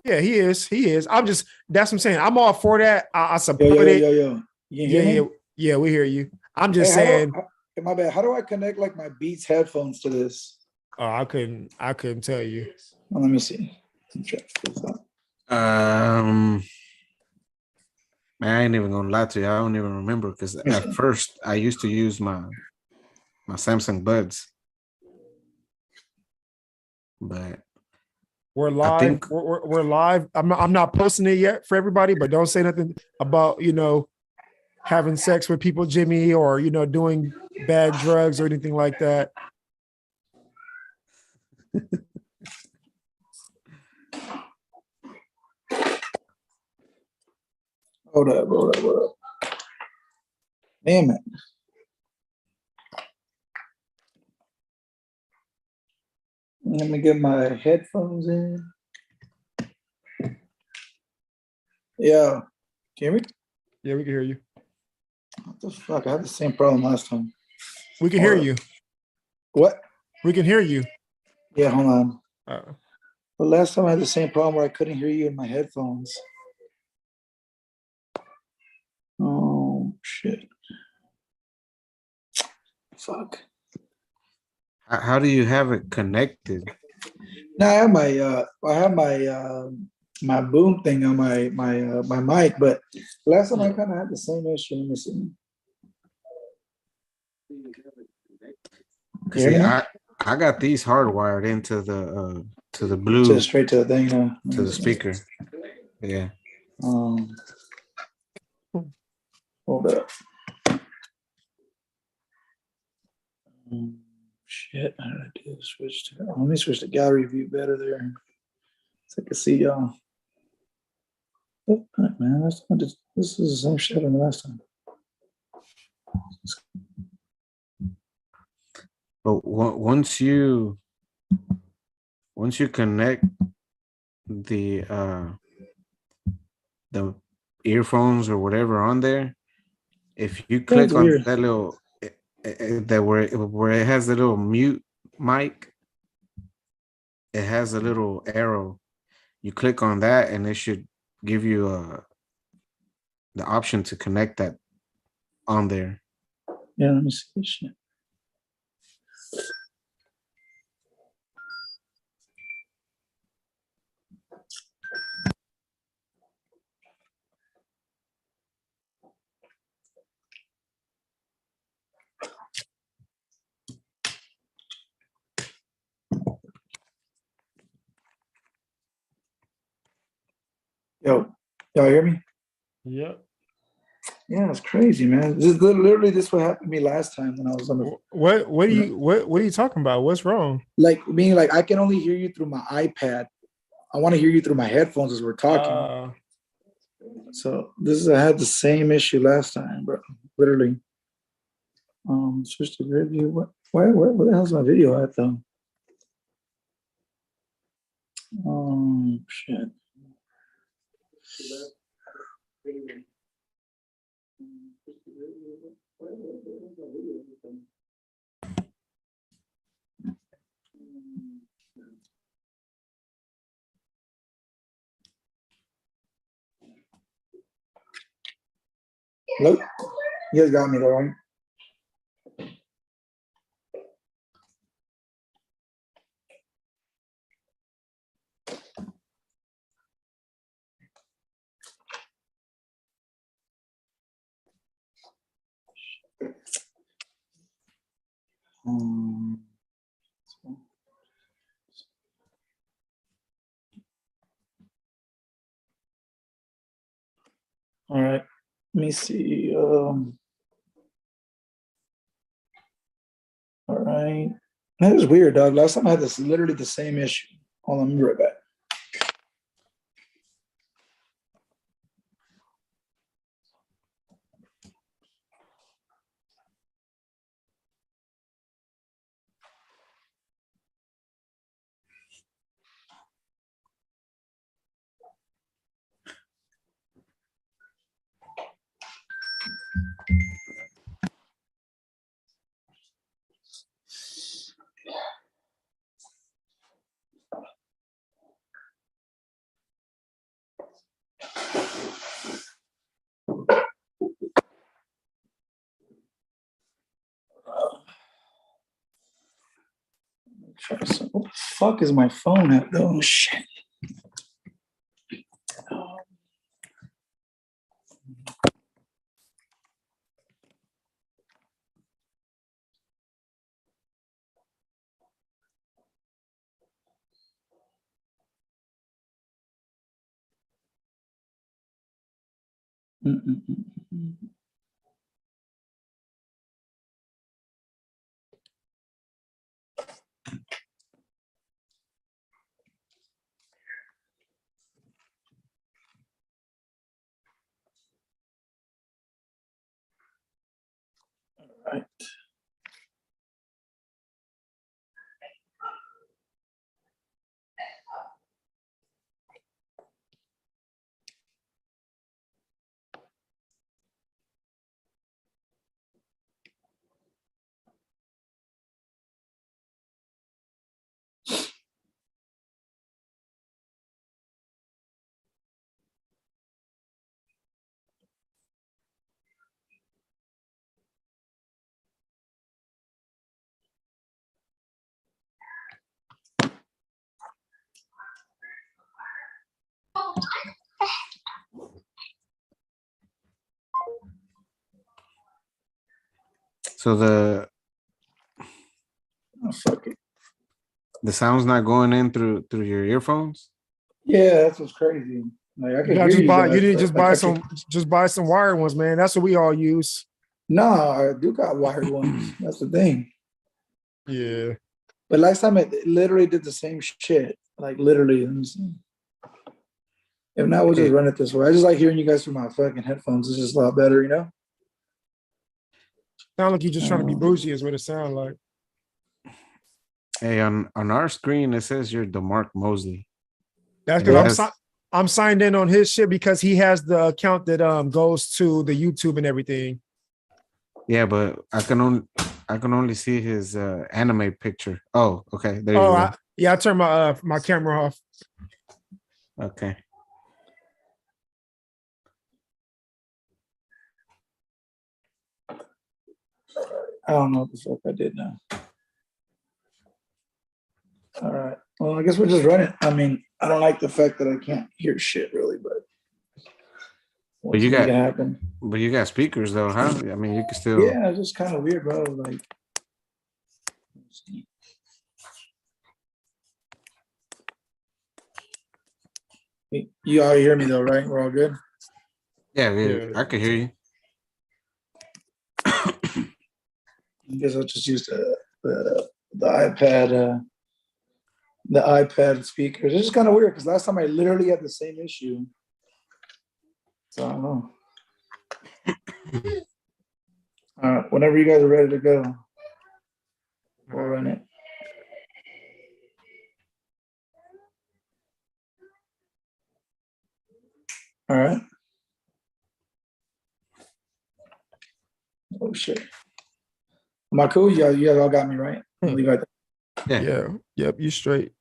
Yeah, he is. He is. I'm just that's what I'm saying. I'm all for that. I Yo, yo, support yo, it. yo, yo. You can Yeah, hear yeah, me? yeah. We hear you. I'm Hey, just saying. my bad. How do I connect like my Beats headphones to this? Oh, I couldn't tell you. Well, let me see. Check this out. Man, I ain't even gonna lie to you. I don't even remember because Let me at see. first I used to use my Samsung Buds, but We're I live. think We're live. I'm not posting it yet for everybody, but don't say nothing about having sex with people, Jimmy, or doing bad drugs or anything like that. Hold up, hold up, hold up. Damn it. Let me get my headphones in. Yeah. Can you hear me? Yeah, we can hear you. What the fuck? I had the same problem last time. We can Hold hear up. you. What? We can hear you. Yeah, hold on. Uh, But last time I had the same problem where I couldn't hear you in my headphones. Oh shit. Fuck. how do you have it connected? Now I have my my boom thing on my mic, but last time I kind of had the same issue. Let me see. You hear See, me now? I got these hardwired into the blue Just straight to the thing now. Let to me the see. speaker. Yeah. Um, hold up. Shit, how did I do? Switch to. Let me switch to gallery view better there, so I can see y'all. Oh, man, this is the same shit on the last time. But once you connect the earphones or whatever on there, if you That's click on weird. that little that where it has the little mute mic, it has a little arrow. You click on that and it should give you the option to connect that on there. Yeah, let me see this shit. Yo, y'all hear me? yep. Yeah, it's crazy, man. Literally this what happened to me last time when I was on the What are you talking about? What's wrong? like being like I can only hear you through my iPad. I want to hear you through my headphones as we're talking. So I had the same issue last time, bro. Literally. Switch to grid view. Where the hell's my video at though? Shit. Nope. You guys got me though, right? All right. Let me see. All right. That was weird, dog. Last time I had this literally the same issue. Hold on, let me be right back. What the fuck is my phone at though? Shit. Mm-mm-mm-mm. Right. So Oh, fuck it. the sound's not going in through your earphones. Yeah, that's what's crazy. Like I You can gotta hear just you buy. guys. You need to But, just like, buy I can, some wired ones, man. That's what we all use. no, I do got wired ones. That's the thing. Yeah. But last time it literally did the same shit. Like literally. Let me see. If not, we'll just run it this way. I just like hearing you guys through my fucking headphones. It's just a lot better, you know? Sound like you're just trying to be bougie, is what it sounds like. Hey, on our screen it says you're DeMarc Mosley. That's And because that's- I'm signed in on his shit because he has the account that goes to the YouTube and everything. Yeah, but I can only see his anime picture. Oh, okay. There you Oh, go. yeah, I turned my camera off. Okay. I don't know what the fuck I did now. All right. Well, I guess we'll just run it. I mean, I don't like the fact that I can't hear shit really, but But you got- happen. But you got speakers though, huh? I mean, you can still. Yeah, it's just kind of weird, bro. Like, you all hear me though, right? We're all good. Yeah, Yeah. I can hear you. I guess I'll just use the iPad. The iPad speakers. It's just kind of weird because last time I literally had the same issue. So I don't know. All right, whenever you guys are ready to go, we'll run it. All right. Oh shit. Am I cool? You guys all got me right. Leave it. Yeah. Yeah. Yep. You straight.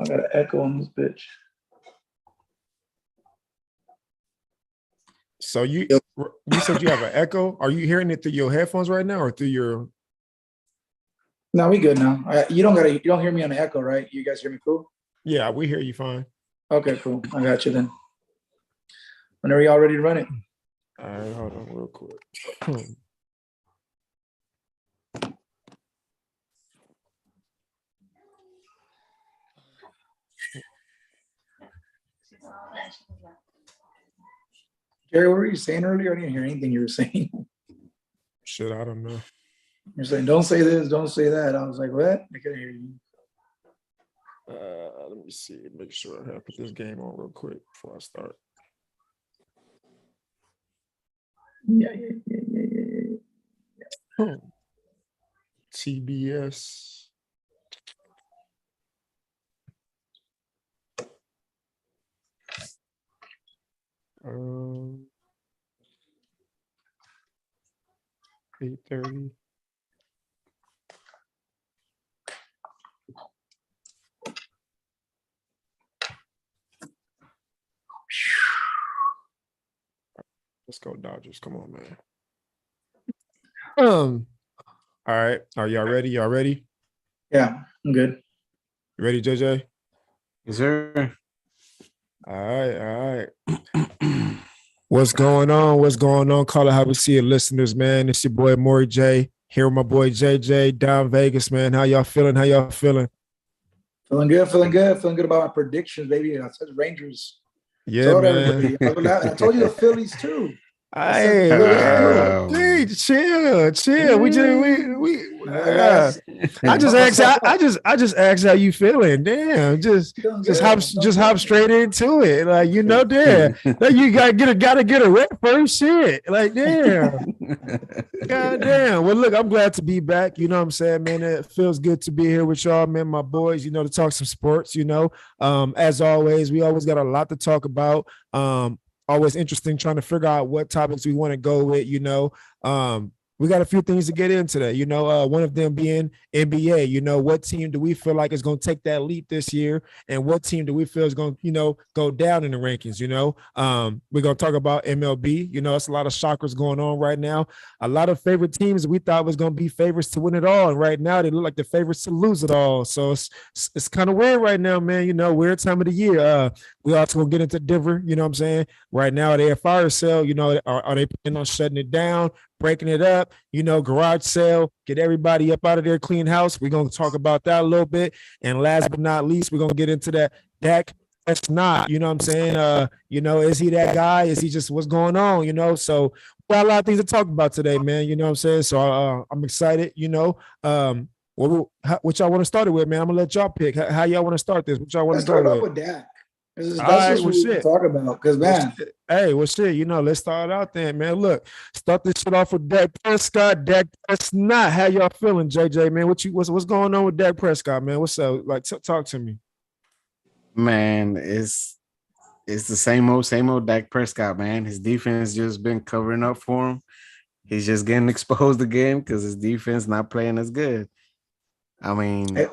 I got an echo on this bitch. So you said you have an echo. Are you hearing it through your headphones right now or through your? No, we good now. You don't hear me on the echo, right? You guys hear me cool? Yeah, we hear you fine. Okay, cool. I got you then. Whenever y'all ready to run it. All right, hold on real quick. Gary, what were you saying earlier? I didn't hear anything you were saying. Shit, I don't know. You're saying, don't say this, don't say that. I was like, what? I couldn't hear you. Let me see. Make sure I put this game on real quick before I start. Yeah. TBS. Um, 8:30. Let's go Dodgers. Come on, man. All right. Are y'all ready? Y'all ready? Yeah. I'm good. You ready, JJ? Yes, sir. All right. What's going on? What's going on? Call it how we see it, listeners, man. It's your boy Maury J. Here with my boy JJ down Vegas, man. How y'all feeling? Feeling good about my predictions, baby. I said Rangers. Yeah, Told man. everybody. I told you the Phillies too. Hey, Hey, chill. I just asked how you feeling. Damn, just hop straight into it. Like, damn. Like, you gotta get a rep first. Shit. Like, damn. God damn. Well, look, I'm glad to be back. You know what I'm saying, man? It feels good to be here with y'all, man. My boys, to talk some sports, As always, we always got a lot to talk about. Always interesting trying to figure out what topics we want to go with, we got a few things to get into today, one of them being NBA. What team do we feel like is going to take that leap this year, and what team do we feel is going to, go down in the rankings? We're going to talk about MLB. It's a lot of shockers going on right now. A lot of favorite teams we thought was going to be favorites to win it all, and right now they look like the favorites to lose it all. So it's kind of weird right now, man. Weird time of the year. We also going to get into Denver. You know what I'm saying? Right now they at fire sale. Are they planning on shutting it down, breaking it up, garage sale, get everybody up out of their clean house? We're going to talk about that a little bit. And last but not least, we're going to get into that Dak Prescott. You know what I'm saying? Is he that guy? Is he just what's going on? So we got a lot of things to talk about today, man. You know what I'm saying? So I'm excited, what y'all want to start it with, man? I'm going to let y'all pick. How y'all want to start this? What y'all want to start with Dak. That's what we talk about. Because, man. Let's start out then, man. Look, start this shit off with Dak Prescott. Dak Prescott. How y'all feeling, JJ, man? What's going on with Dak Prescott, man? What's up? Like, talk to me. Man, it's the same old Dak Prescott, man. His defense just been covering up for him. He's just getting exposed again because his defense not playing as good. I mean, I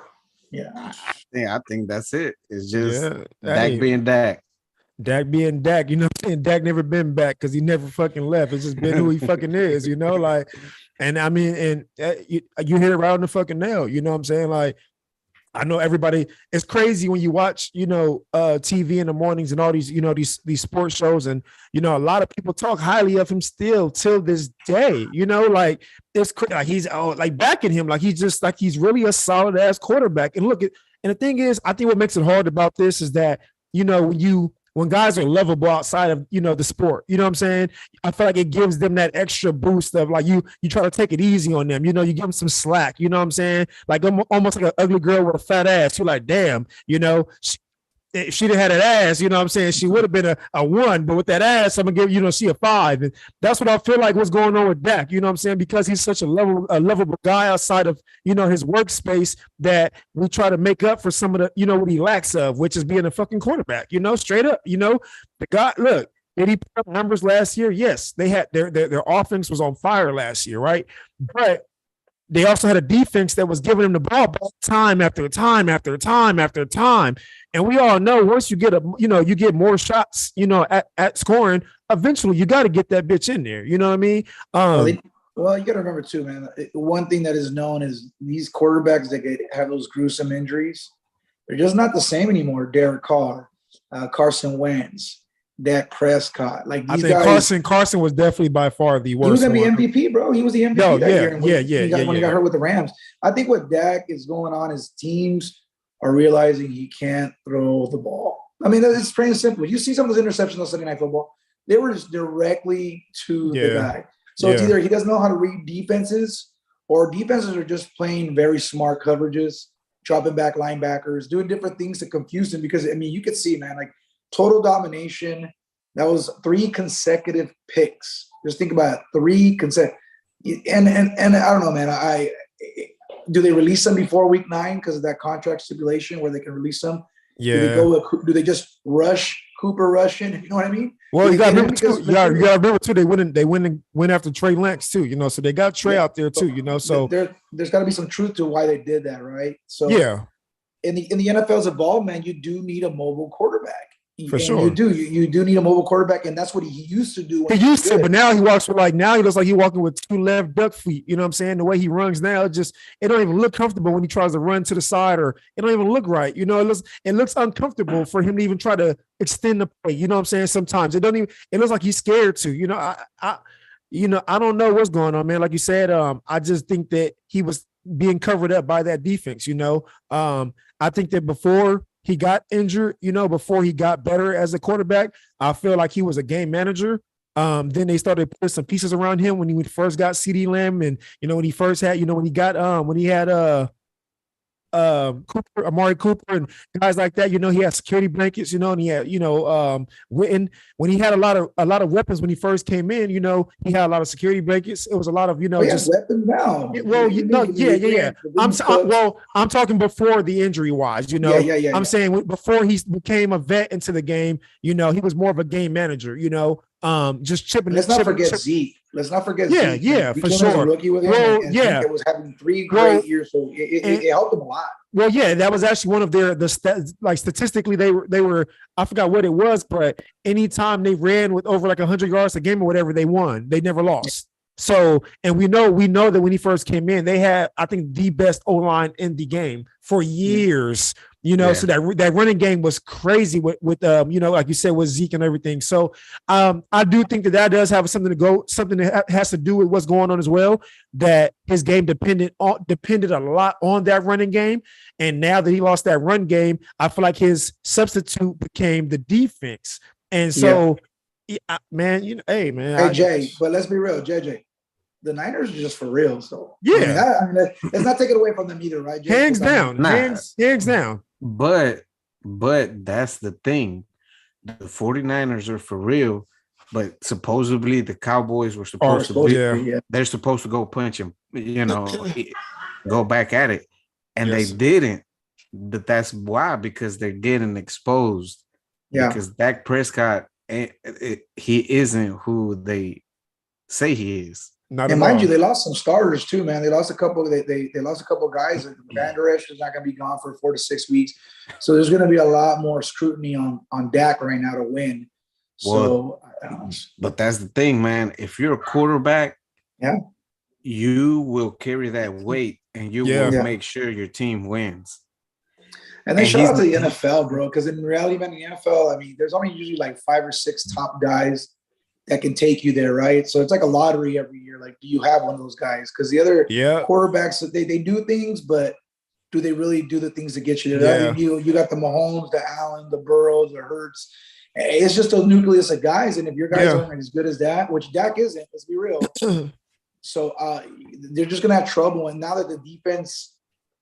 think that's it. It's just Dak being Dak. Dak being Dak, Dak never been back because he never fucking left. It's just been who he fucking is, like, and I mean, and you hit it right on the fucking nail. You know what I'm saying? Like, I know everybody. It's crazy when you watch, TV in the mornings and all these, these sports shows, and a lot of people talk highly of him still till this day. Like it's like he's like backing him, like he's really a solid ass quarterback. And look, and the thing is, I think what makes it hard about this is that when guys are lovable outside of the sport, you know what I'm saying? I feel like it gives them that extra boost of like you try to take it easy on them, you give them some slack, you know what I'm saying? Like almost like an ugly girl with a fat ass. You're like, damn, if she'd have had an ass, you know what I'm saying, she would have been a 1, but with that ass, I'm gonna give she a 5. And that's what I feel like what's going on with Dak, you know what I'm saying? Because he's such a lovable guy outside of his workspace, that we try to make up for some of the what he lacks of, which is being a fucking quarterback, straight up. The guy, look, did he put up numbers last year? Yes, they had their offense was on fire last year, right? But they also had a defense that was giving him the ball time after time after time after time. And we all know once you get you get more shots, at scoring, eventually you got to get that bitch in there. You know what I mean? Well, you got to remember too, man. One thing that is known is these quarterbacks that have those gruesome injuries, they're just not the same anymore. Derek Carr, Carson Wentz, Dak Prescott. Like these guys, Carson was definitely by far the worst. He was gonna be MVP, bro. He was the MVP that year. When he got hurt with the Rams. I think what Dak is going on is teams are realizing he can't throw the ball. I mean, it's plain and simple. You see some of those interceptions on Sunday Night Football, they were just directly to the guy. So it's either he doesn't know how to read defenses, or defenses are just playing very smart coverages, dropping back linebackers, doing different things to confuse him. Because, I mean, you could see, man, like total domination. That was 3 consecutive picks. Just think about it, 3 consecutive. And I don't know, man. Do they release them before week 9 because of that contract stipulation where they can release them? Yeah. Do they just rush Cooper Rush in? You know what I mean? Well, you got to remember too. They went after Trey Lance too. So they got Trey out there too. So there's got to be some truth to why they did that, right? So yeah. In the NFL's evolved, man, you do need a mobile quarterback. For And you sure. do. You do need a mobile quarterback, and that's what he used to do. He used to, but now he walks with now he looks like he walking with two left duck feet. You know what I'm saying? The way he runs now, it don't even look comfortable when he tries to run to the side, or it don't even look right. You know, it looks uncomfortable for him to even try to extend the play. You know what I'm saying? Sometimes it don't even. It looks like he's scared to. I don't know what's going on, man. Like you said, I just think that he was being covered up by that defense. I think that before he got injured, before he got better as a quarterback, I feel like he was a game manager. Then they started putting some pieces around him when he first got CeeDee Lamb, and when he first had, when he had Cooper, Amari Cooper, and guys like that. He had security blankets, and he had, Witten. When he had a lot of weapons when he first came in, he had a lot of security blankets. It was a lot of, just weapons now. Yeah. I'm talking before the injury wise, I'm saying before he became a vet into the game, he was more of a game manager, just chipping. Let's not forget Zeke. Let's not forget Zeke. Yeah, for sure. Rookie with him, and Zeke was having 3 great years, so it helped him a lot. Well, yeah, that was actually one of statistically they were I forgot what it was, but anytime they ran with over 100 yards a game or whatever, they won. They never lost. So, and we know that when he first came in, they had, I think, the best O-line in the game for years. So that running game was crazy with like you said, with Zeke and everything. So I do think that does have something that has to do with what's going on as well, that his game depended a lot on that running game. And now that he lost that run game, I feel like his substitute became the defense. And so, man, hey, Jay, but let's be real, JJ. The Niners are just for real. So yeah, let's not take it away from them either, right? Jay? Hands down. But that's the thing. The 49ers are for real, but supposedly the Cowboys were supposed to be. They're supposed to go punch him, go back at it. And they didn't. But that's why, because they're getting exposed. Yeah. Because Dak Prescott, he isn't who they say he is. And mind you, they lost some starters too, man. They lost a couple. They lost a couple guys. Van Der Esch is not going to be gone for 4 to 6 weeks, so there's going to be a lot more scrutiny on Dak right now to win. But that's the thing, man. If you're a quarterback, you will carry that weight, and you will make sure your team wins. And then shout out to the NFL, bro, because in reality, man, in the NFL, I mean, there's only usually 5 or 6 top guys that can take you there, right? So it's like a lottery every year. Like, do you have one of those guys? Because the other quarterbacks, they do things, but do they really do the things to get you there? Yeah. You got the Mahomes, the Allen, the Burrows, the Hurts. It's just a nucleus of guys, and if your guys aren't as good as that, which Dak isn't, let's be real. So they're just gonna have trouble. And now that the defense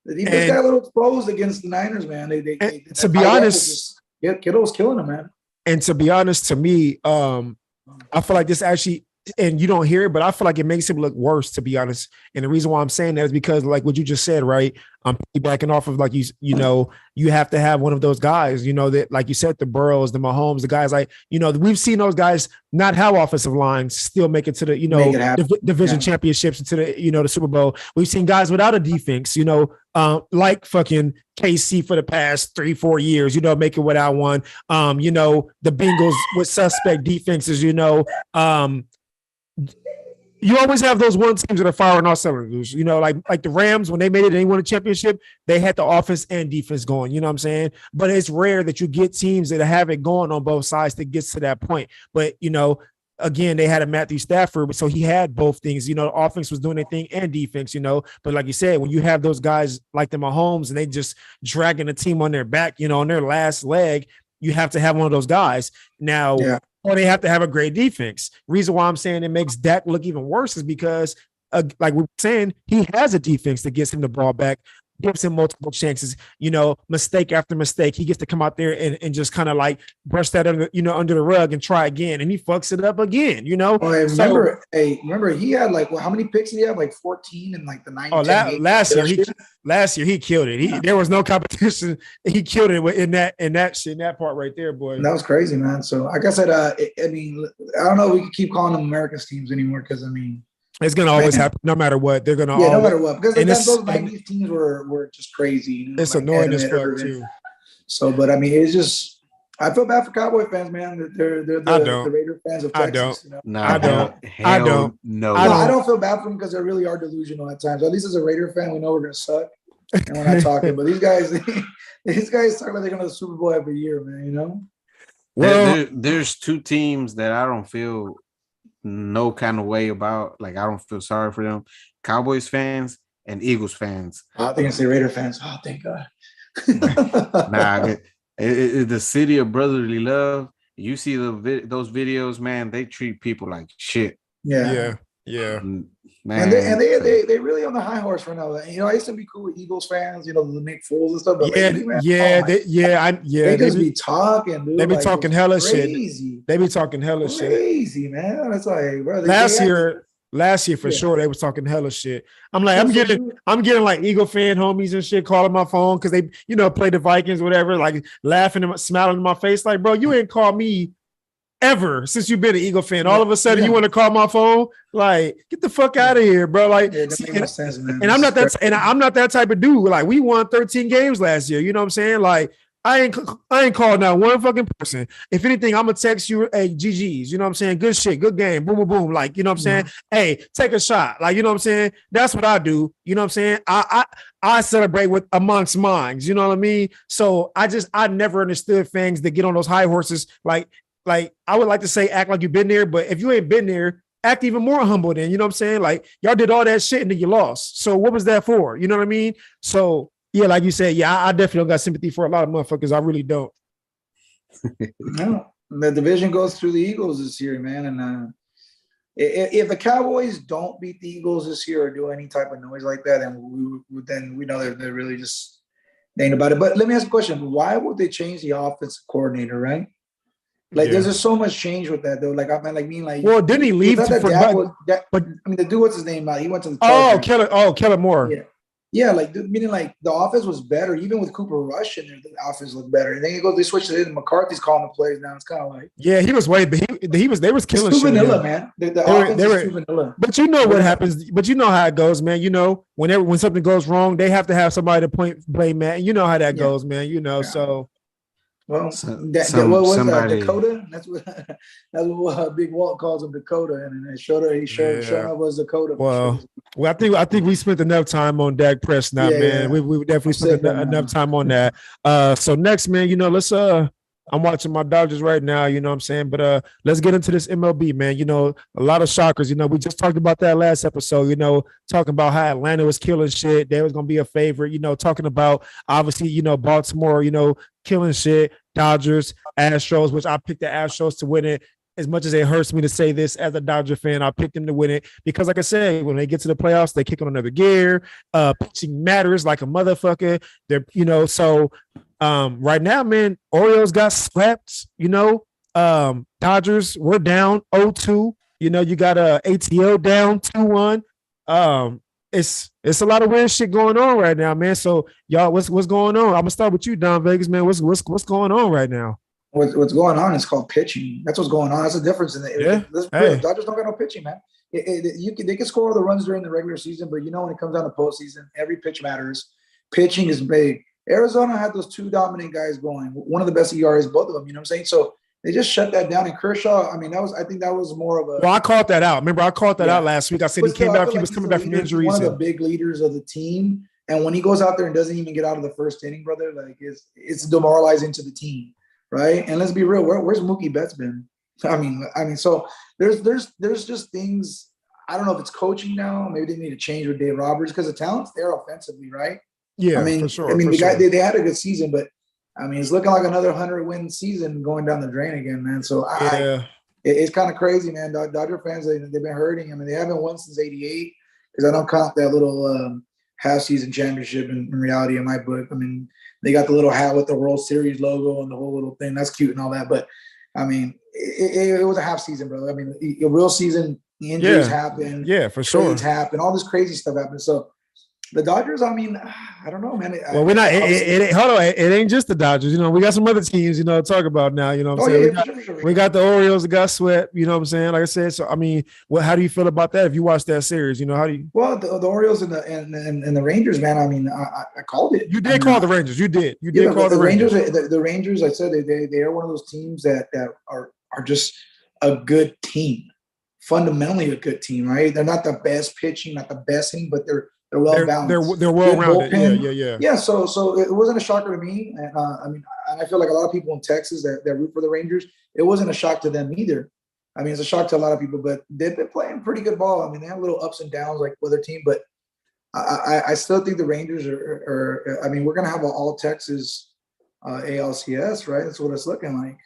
got a little exposed against the Niners, man. They to be honest, Kittle's killing them, man. And to be honest, to me, I feel like this actually, and you don't hear it, but I feel like it makes him look worse, to be honest. And the reason why I'm saying that is because, like what you just said, right? I'm backing off of you have to have one of those guys, that, like you said, the Burrows, the Mahomes, the guys we've seen those guys not have offensive lines still make it to the, division championships and to the, the Super Bowl. We've seen guys without a defense, like fucking KC for the past 3-4 years, make it without one. The Bengals with suspect defenses, you always have those one teams that are firing all cylinders, like the Rams, when they made it and they won a championship, they had the offense and defense going, you know what I'm saying? But it's rare that you get teams that have it going on both sides that gets to that point. But, again, they had a Matthew Stafford, so he had both things, the offense was doing their thing and defense, but like you said, when you have those guys like the Mahomes and they just dragging the team on their back, on their last leg, you have to have one of those guys. Now, or they have to have a great defense. Reason why I'm saying it makes Dak look even worse is because, like we're saying, he has a defense that gets him the ball back, gives him multiple chances, mistake after mistake. He gets to come out there and just kind of brush that under the rug and try again. And he fucks it up again, remember he had how many picks did he have? 14 in the 9. Oh, last year he killed it. There was no competition. He killed it in that part right there, boy. That was crazy, man. So like I said, I don't know if we can keep calling them America's teams anymore, because it's gonna always happen, no matter what. They're gonna no matter what, because those 90s teams were just crazy. It's annoying as fuck too. So, but it's just I feel bad for Cowboy fans, man. They're I the don't. Raider fans of I don't. Texas. You know? Nah, I don't. I hell don't. no. I No, don't. I don't feel bad for them because they really are delusional at times. At least as a Raider fan, we know we're gonna suck and we're not talking. But these guys, these guys talk like they're going to the Super Bowl every year, man. You know? Well, There's two teams that I don't feel no kind of way about. Like, I don't feel sorry for them. Cowboys fans and Eagles fans. I think it's the Raider fans. Oh, thank God. Nah, the city of brotherly love. You see those videos, man. They treat people like shit. Yeah. Man. And they really on the high horse right now. You know, I used to be cool with Eagles fans, you know, the Nick Foles and stuff. But lately, man, they just be talking, dude. They be talking hella crazy. shit. They be talking hella shit. Crazy, man. It's like, bro. Last year for sure, they was talking hella shit. I'm like, I'm getting like Eagle fan homies and shit calling my phone because they, you know, play the Vikings, whatever, like laughing and smiling in my face. Like, bro, you ain't called me ever since you've been an Eagle fan. All of a sudden, you want to call my phone? Like, get the fuck out of here, bro. Like, and I'm not that type of dude. Like, we won 13 games last year. You know what I'm saying? Like, I ain't called now one fucking person. If anything, I'm gonna text you, hey, GGs. You know what I'm saying? Good shit, good game. Boom, boom, boom. Like, you know what I'm saying? Hey, take a shot. Like, you know what I'm saying? That's what I do. You know what I'm saying? I celebrate with amongst minds. You know what I mean? So I never understood fans that get on those high horses. Like I would like to say act like you've been there, but if you ain't been there, act even more humble then. You know what I'm saying? Like, y'all did all that shit and then you lost. So what was that for? You know what I mean? So yeah, like you said, yeah, I definitely don't got sympathy for a lot of motherfuckers. I really don't. No, the division goes through the Eagles this year, man. And if the Cowboys don't beat the Eagles this year or do any type of noise like that, then we know they're really just ain't about it. But let me ask a question: why would they change the offensive coordinator? Right? Like, there's just so much change with that, though. Like, I mean, well, didn't he leave? But I mean, the dude, what's his name? He went to the Chargers. Kellen Moore. Yeah, like meaning like the offense was better, even with Cooper Rush in there, the offense looked better. And then they switched it in. McCarthy's calling the plays now. It's kind of like he was they was killing too shit. Vanilla, man. The offense is too vanilla. But you know what happens. But you know how it goes, man. You know, when something goes wrong, they have to have somebody to point blame at. And you know how that goes, man. You know, so. Well, what was that? Dakota? That's what Big Walt calls him, Dakota, and he showed up was Dakota. Well, I think we spent enough time on Dak Prescott, man. Yeah. We definitely spent enough time on that. So next, man, you know, let's I'm watching my Dodgers right now, you know what I'm saying? But let's get into this MLB, man. You know, a lot of shockers. You know, we just talked about that last episode, you know, talking about how Atlanta was killing shit. They was going to be a favorite, you know, talking about obviously, you know, Baltimore, you know, killing shit, Dodgers, Astros, which I picked the Astros to win it. As much as it hurts me to say this as a Dodger fan, I picked them to win it because, like I said, when they get to the playoffs, they kick on another gear. Pitching matters like a motherfucker. They're, you know, so right now, man, Orioles got swept. You know, Dodgers were down 0-2. You know, you got ATL down 2-1. It's a lot of weird shit going on right now, man. So y'all, what's going on? I'm gonna start with you, Don Vegas, man. What's going on right now? What's going on is called pitching. That's what's going on. That's the difference in the Dodgers don't got no pitching, man. They can score the runs during the regular season, but you know when it comes down to postseason, every pitch matters. Pitching is big. Arizona had those two dominant guys going. One of the best ERAs, both of them. You know what I'm saying? So they just shut that down. And Kershaw, I mean, I think that was more of a. Well, I called that out. Remember, I called that out last week. I said he came back. He was coming back from injuries. One of the big leaders of the team, and when he goes out there and doesn't even get out of the first inning, brother, like it's demoralizing to the team. Right. And let's be real. Where's Mookie Betts been? I mean, so there's just things. I don't know if it's coaching now. Maybe they need to change with Dave Roberts because the talent's there offensively, right? Yeah, I mean, for sure. I mean, they had a good season, but I mean, it's looking like another 100-win season going down the drain again, man. So it's kind of crazy, man. Dodger fans, they've been hurting. I mean, they haven't won since '88 because I don't count that little half-season championship in reality in my book. I mean, they got the little hat with the World Series logo and the whole little thing. That's cute and all that. But, I mean, it was a half season, brother. I mean, a real season, injuries happen. Yeah, for sure. Trades happen. All this crazy stuff happens. So, The Dodgers, I mean, I don't know, man. Well, we're not. Hold on. It ain't just the Dodgers. You know, we got some other teams. You know, to talk about now. You know what I'm Oh saying? yeah, We yeah, got, for sure, for sure, for we sure. got the Orioles that got swept. You know what I'm saying? Like I said. So I mean, how do you feel about that? If you watch that series, you know, how do you? Well, the Orioles and the Rangers, man. I mean, I called it. You I did mean, call the Rangers. You did. You yeah, did call the the Rangers. Rangers. The Rangers. I said they are one of those teams that are just a good team, fundamentally a good team, right? They're not the best pitching, not the best hitting, but they're well balanced. They're well Good rounded. Yeah, bullpen. yeah, yeah. Yeah, so it wasn't a shocker to me. And I mean, and I feel like a lot of people in Texas that root for the Rangers, it wasn't a shock to them either. I mean, it's a shock to a lot of people, but they've been playing pretty good ball. I mean, they have little ups and downs like with their team, but I still think the Rangers are. I mean, we're gonna have an all Texas ALCS, right? That's what it's looking like.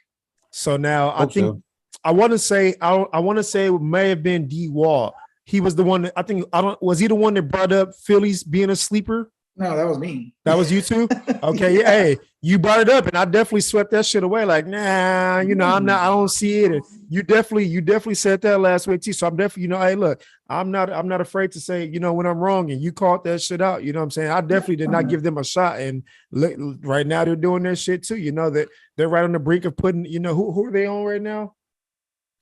So now I Hope think so. I want to say it may have been D Wall. He was the one that was he the one that brought up Phillies being a sleeper? No, that was me. That was you too? Okay, yeah. Hey, you brought it up, and I definitely swept that shit away. Like, nah, you know, I don't see it. And you definitely said that last week too. So I'm definitely, you know, hey, look, I'm not afraid to say, you know, when I'm wrong, and you called that shit out. You know what I'm saying? I definitely did not give them a shot. And look, right now they're doing their shit too. You know that they're right on the brink of putting, you know, who are they on right now?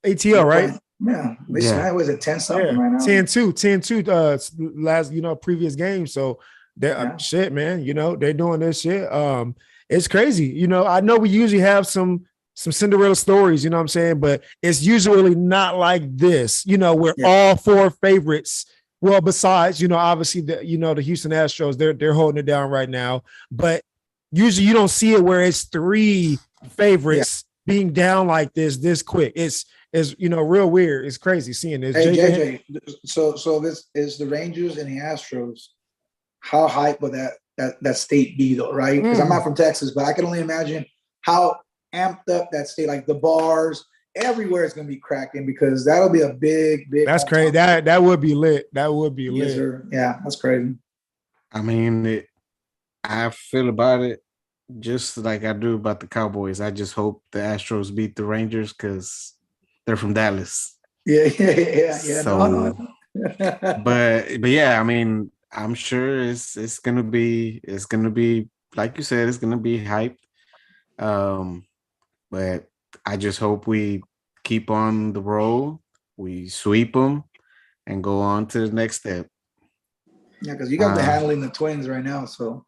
ATL, right? Yeah, they Yeah. smacked, was it 10 something Yeah, right now? 10-2, last, you know, previous game. So they're Yeah. shit, man. You know, they're doing this shit. It's crazy. You know, I know we usually have some Cinderella stories, you know what I'm saying, but it's usually not like this, you know, where all four favorites. Well, besides, you know, obviously the Houston Astros, they're holding it down right now, but usually you don't see it where it's three favorites being down like this quick. It's you know, real weird. It's crazy seeing this. Hey, JJ, so this is the Rangers and the Astros. How hype would that state be though, right? Because I'm not from Texas, but I can only imagine how amped up that state, like the bars, everywhere is gonna be cracking because that'll be a big. That's crazy. That would be lit. That would be lit. Yes, sir. Yeah, that's crazy. I mean, I feel about it just like I do about the Cowboys. I just hope the Astros beat the Rangers because they're from Dallas. Yeah. So, No. but yeah, I mean, I'm sure it's gonna be like you said, it's gonna be hyped. But I just hope we keep on the roll, we sweep them, and go on to the next step. Yeah, because you got the handling the Twins right now, so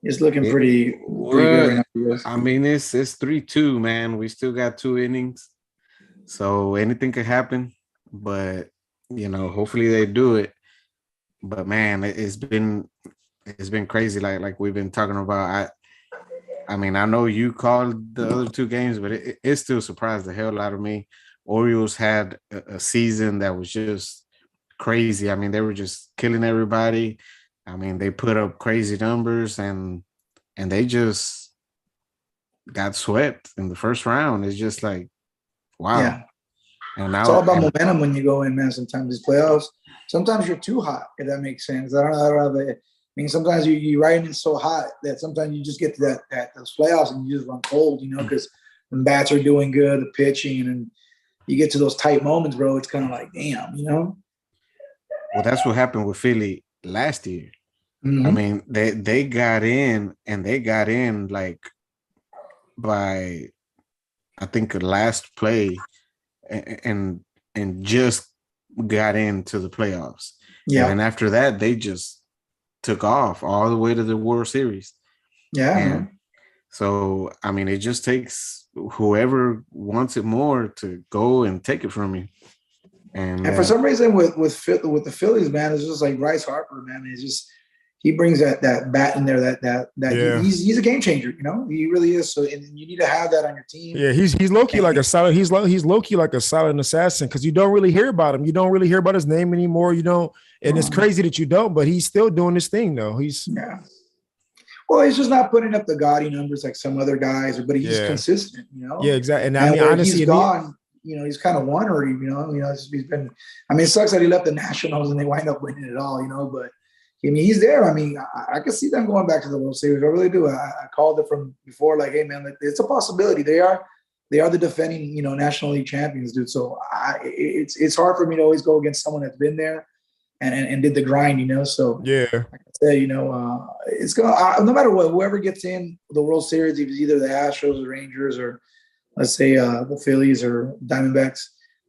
it's looking pretty good right now. I mean, it's 3-2, man. We still got 2 innings, so anything could happen. But you know, hopefully they do it. But man, it's been crazy. Like we've been talking about. I mean, I know you called the other 2 games, but it still surprised the hell out of me. Orioles had a season that was just crazy. I mean, they were just killing everybody. I mean, they put up crazy numbers and they just got swept in the first round. It's just like, wow. Yeah. And now it's all about momentum when you go in, man. Sometimes these playoffs, sometimes you're too hot, if that makes sense. I mean, sometimes you ride in so hot that sometimes you just get to those playoffs and you just run cold, you know, because when bats are doing good, the pitching, and you get to those tight moments, bro, it's kind of like, damn, you know? Well, that's what happened with Philly last year. Mm-hmm. I mean, they got in like by, I think, the last play and just got into the playoffs. Yeah. And after that, they just took off all the way to the World Series. Yeah. And so, I mean, it just takes whoever wants it more to go and take it from you. And for some reason with the Phillies, man, it's just like Bryce Harper, man. It's just he brings that bat in there. He's a game changer, you know. He really is. So and you need to have that on your team. Yeah, he's low key like a solid. He's low key like a silent assassin because you don't really hear about him. You don't really hear about his name anymore. You don't, and it's crazy that you don't. But he's still doing this thing though. Well, he's just not putting up the gaudy numbers like some other guys, but he's just consistent, you know. Yeah, exactly. And I mean, honestly, he's gone. You know, he's kind of won already. You know, he's been. I mean, it sucks that he left the Nationals and they wind up winning it all. You know, but I mean, he's there. I mean, I can see them going back to the World Series. I really do. I called it from before, like, hey, man, it's a possibility. They are the defending, you know, National League champions, dude. So it's hard for me to always go against someone that's been there and did the grind, you know. So Yeah. like I said, you know, it's going to, no matter what, whoever gets in the World Series, if it's either the Astros, the Rangers, or let's say the Phillies or Diamondbacks,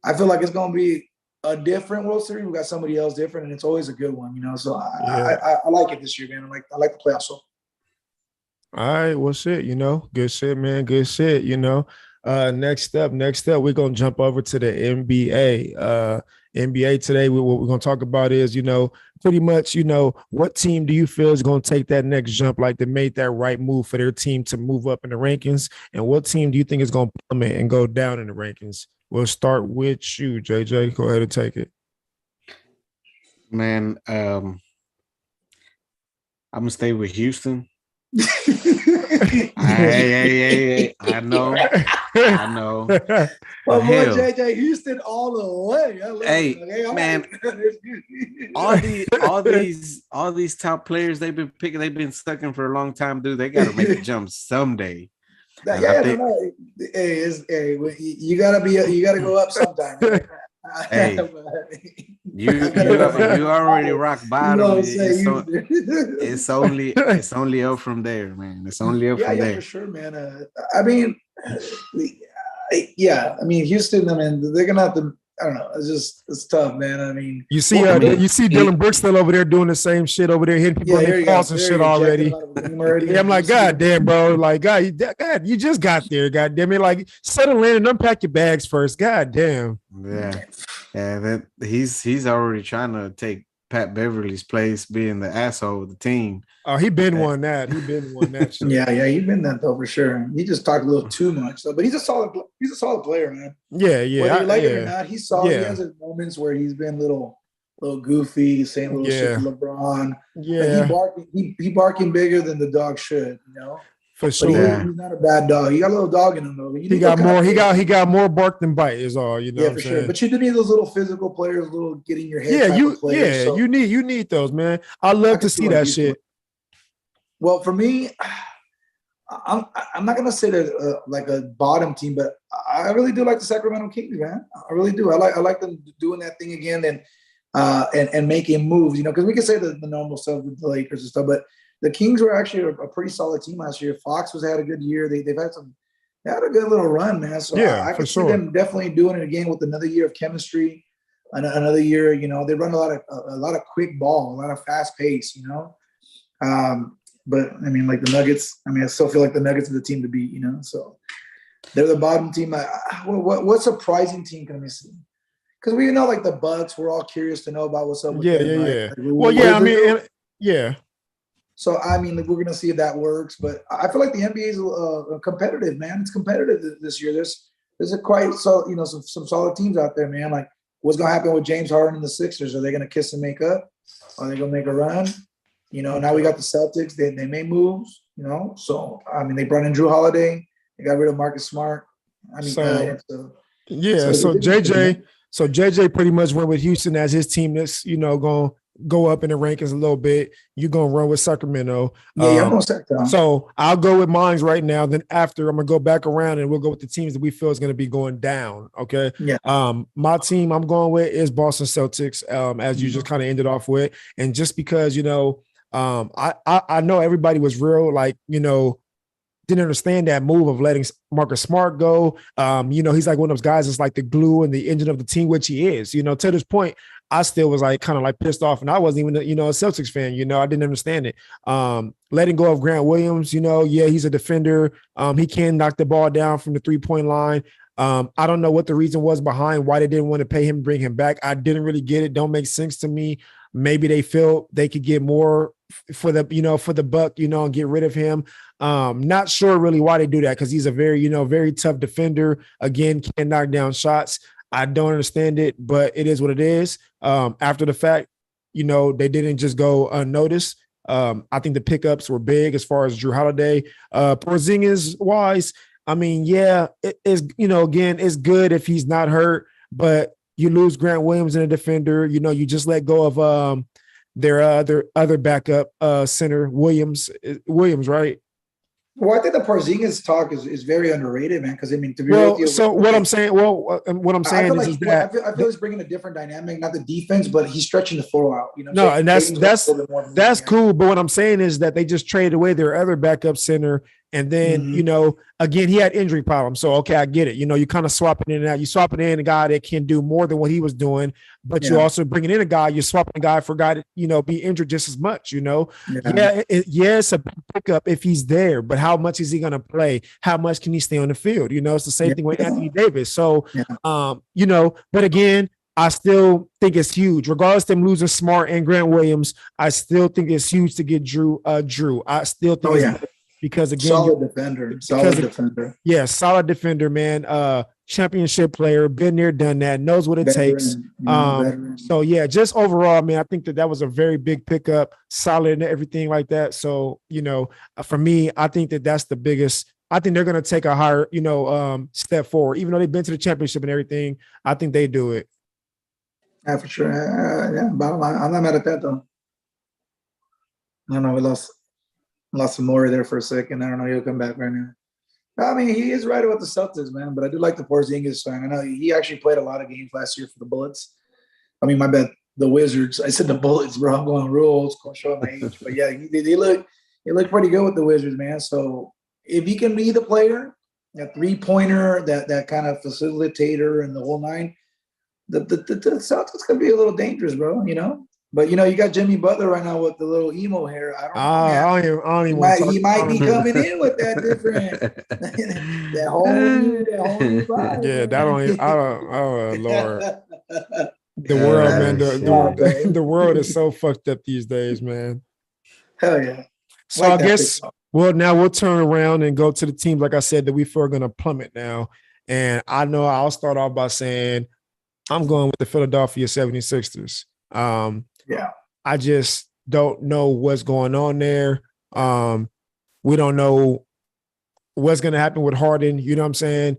I feel like it's going to be a different World Series. We got somebody else different, and it's always a good one, you know. So I like it this year, man. I like the playoffs. So. All right, well, shit, you know, good shit, man, good shit, you know. Next up, we're gonna jump over to the NBA. NBA today, what we're gonna talk about is, you know, pretty much, you know, what team do you feel is gonna take that next jump, like they made that right move for their team to move up in the rankings, and what team do you think is gonna plummet and go down in the rankings? We'll start with you, JJ. Go ahead and take it. Man, I'm gonna stay with Houston. Hey, I know. Well, boy, JJ Houston all the way. Hey, man, all these top players they've been picking, they've been sucking for a long time, dude. They got to make a jump someday. Hey, you gotta go up sometime. Hey, you already rock bottom. It's only up from there, man. It's only up from there. For sure, man. I mean, Houston. I mean, they're gonna have to. I don't know. It's tough, man. I mean, you see Dylan Brooks still over there doing the same shit over there, hitting people in the cross and shit already. Yeah, I'm like, God damn, bro. Like, God, you just got there. God damn it. Like, settle in and unpack your bags first. God damn. Yeah. That he's already trying to take Pat Beverly's place, being the asshole of the team. Oh, he been won that. Shit. Yeah, he been that though for sure. He just talked a little too much, though. But he's a solid player, man. Yeah. Whether you like it or not, he's solid. Yeah. He has his moments where he's been a little goofy, saying little shit to LeBron. Yeah, he barking bigger than the dog should, you know. For sure. He's not a bad dog. He got a little dog in him though. He got more bark than bite is all, you know. Yeah, for sure. But you do need those little physical players, little getting your head. You need those, man. I love to see that shit. Well, for me, I'm not gonna say that like a bottom team, but I really do like the Sacramento Kings, man. I really do. I like them doing that thing again and making moves, you know, because we can say the normal stuff with the Lakers and stuff, but the Kings were actually a pretty solid team last year. Fox had a good year. They had a good little run, man. So I can see them definitely doing it again with another year of chemistry, another year. You know, they run a lot of quick ball, a lot of fast pace. You know, but I mean, like the Nuggets. I mean, I still feel like the Nuggets are the team to beat. You know, so they're the bottom team. What surprising team can we see? Because we know like the Bucks. We're all curious to know about what's up with them. Right? Yeah. So, I mean, we're going to see if that works. But I feel like the NBA is competitive, man. It's competitive this year. There's a quite some solid teams out there, man. Like, what's going to happen with James Harden and the Sixers? Are they going to kiss and make up? Are they going to make a run? You know, now we got the Celtics. They made moves, you know. So, I mean, they brought in Drew Holiday. They got rid of Marcus Smart. I mean, so JJ pretty much went with Houston as his team that's, you know, going to go up in the rankings a little bit. You're going to run with Sacramento. I'm going to Sacramento. So I'll go with mines right now. Then after, I'm going to go back around and we'll go with the teams that we feel is going to be going down. Okay. Yeah. My team I'm going with is Boston Celtics, as you just kind of ended off with. And just because, you know, I know everybody was real, like, you know, didn't understand that move of letting Marcus Smart go. You know, he's like one of those guys that's like the glue and the engine of the team, which he is. You know, to this point, I still was like kind of like pissed off, and I wasn't even, you know, a Celtics fan. You know, I didn't understand it. Letting go of Grant Williams, you know, yeah, he's a defender. He can knock the ball down from the 3-point line. I don't know what the reason was behind why they didn't want to pay him, bring him back. I didn't really get it. Don't make sense to me. Maybe they feel they could get more for the, you know, for the buck, you know, and get rid of him. Not sure really why they do that, because he's a very, you know, very tough defender. Again, can knock down shots. I don't understand it, but it is what it is. After the fact, you know, they didn't just go unnoticed. I think the pickups were big as far as Drew Holiday. Porzingis wise, I mean, yeah, it is, you know, again, it's good if he's not hurt, but you lose Grant Williams in a defender. You know, you just let go of their other backup center, Williams, right? Well, I think the Porzingis talk is very underrated, man. Because I mean, to be real with Well, you, so what I'm saying, what I'm I saying feel is like I that feel he's bringing a different dynamic, not the defense, but he's stretching the floor out. You know, what no, I'm saying and Tatum's a little bit more that's movement. cool. But what I'm saying is that they just traded away their other backup center, and then Mhm. again he had injury problems. So okay, I get it. You kind of swapping in and out. You swapping in a guy that can do more than what he was doing, but you Yeah, also bringing in a guy. You're swapping a guy for a guy to be injured just as much. yeah, Yeah, it's a pickup if he's there, but how much is he going to play? How much can he stay on the field? It's the same yeah, thing with Anthony Davis. So, yeah. but again, I still think it's huge, regardless of them losing Smart and Grant Williams. I still think it's huge to get Drew. I still think Oh it's yeah, because again, solid defender, because solid defender, yeah, solid defender, man. Championship player, been there, done that, knows what it takes. veteran, veteran. So yeah, just overall, man, I think that was a very big pickup, solid and everything like that. So for me, I think that's the biggest. I think they're going to take a higher, step forward, even though they've been to the championship and everything. I think they do it. Yeah, for sure. Yeah, bottom line, I'm not mad at that though. I don't know. We lost some more there for a second. I don't know. He'll come back right now. I mean, he is right about the Celtics, man. But I do like the Porzingis sign. I know he actually played a lot of games last year for the Bullets. I mean, my bad, the Wizards. I said the Bullets, bro. I'm going real old school, showing my age. But yeah, they look pretty good with the Wizards, man. So if he can be the player, that 3-pointer, that kind of facilitator, and the whole nine, the Celtics could be a little dangerous, bro. But you got Jimmy Butler right now with the little emo hair. I don't know, man. I don't even want to talk. He might be coming in with that different, that whole new vibe. Yeah, that don't. I don't. Oh Lord, the world, man. Oh, The, shit. the world is so fucked up these days, man. Hell yeah. So I guess now we'll turn around and go to the teams, like I said, that we feel are going to plummet now. And I know I'll start off by saying I'm going with the Philadelphia 76ers. Yeah. I just don't know what's going on there. We don't know what's going to happen with Harden. You know what I'm saying?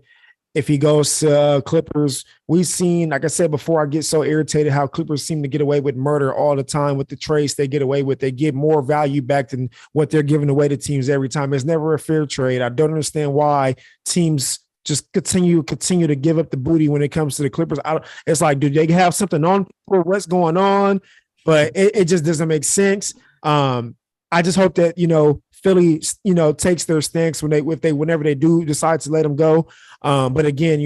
If he goes to Clippers, we've seen, like I said before, I get so irritated how Clippers seem to get away with murder all the time with the trades they get away with. They get more value back than what they're giving away to teams every time. It's never a fair trade. I don't understand why teams just continue to give up the booty when it comes to the Clippers. It's like, do they have something on for what's going on? But it just doesn't make sense. I just hope that Philly takes their stance whenever they do decide to let them go. But again,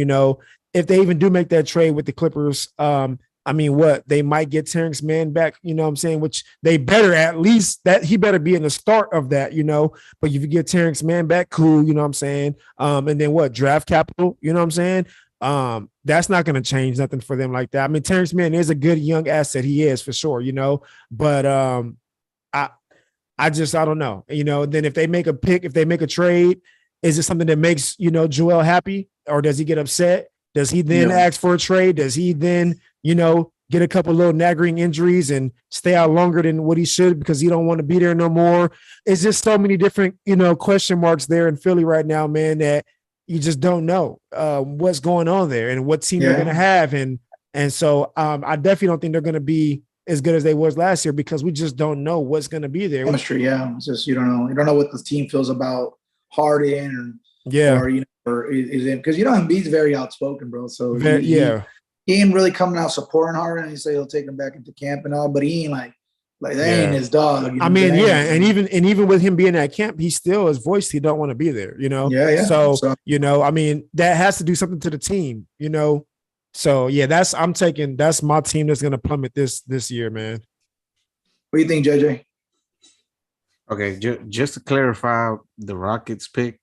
if they even do make that trade with the Clippers, I mean, they might get Terrence Mann back, you know what I'm saying? Which they better, at least that he better be in the start of that, but if you get Terrence Mann back, cool, you know what I'm saying? And then draft capital, you know what I'm saying? That's not going to change nothing for them like that. I mean, Terrence Mann is a good young asset. He is for sure, but I don't know, then if they make a pick, if they make a trade, is it something that makes, Joel happy, or does he get upset? Does he then ask for a trade? Does he then, get a couple little nagging injuries and stay out longer than what he should because he don't want to be there no more? It's just so many different, question marks there in Philly right now, man, that you just don't know what's going on there and what team they're going to have. And so I definitely don't think they're going to be as good as they was last year because we just don't know what's going to be there. Chemistry, yeah. It's just, you don't know. You don't know what the team feels about Harden or is it because Embiid's very outspoken, bro. So he ain't really coming out supporting Harden. He say he'll take him back into camp and all, but he ain't like that ain't his dog. I mean, and even with him being at camp, he still has voiced he don't want to be there. Yeah. So I mean, that has to do something to the team. So yeah, that's my team that's gonna plummet this year, man. What do you think, JJ? Okay, just to clarify the Rockets pick,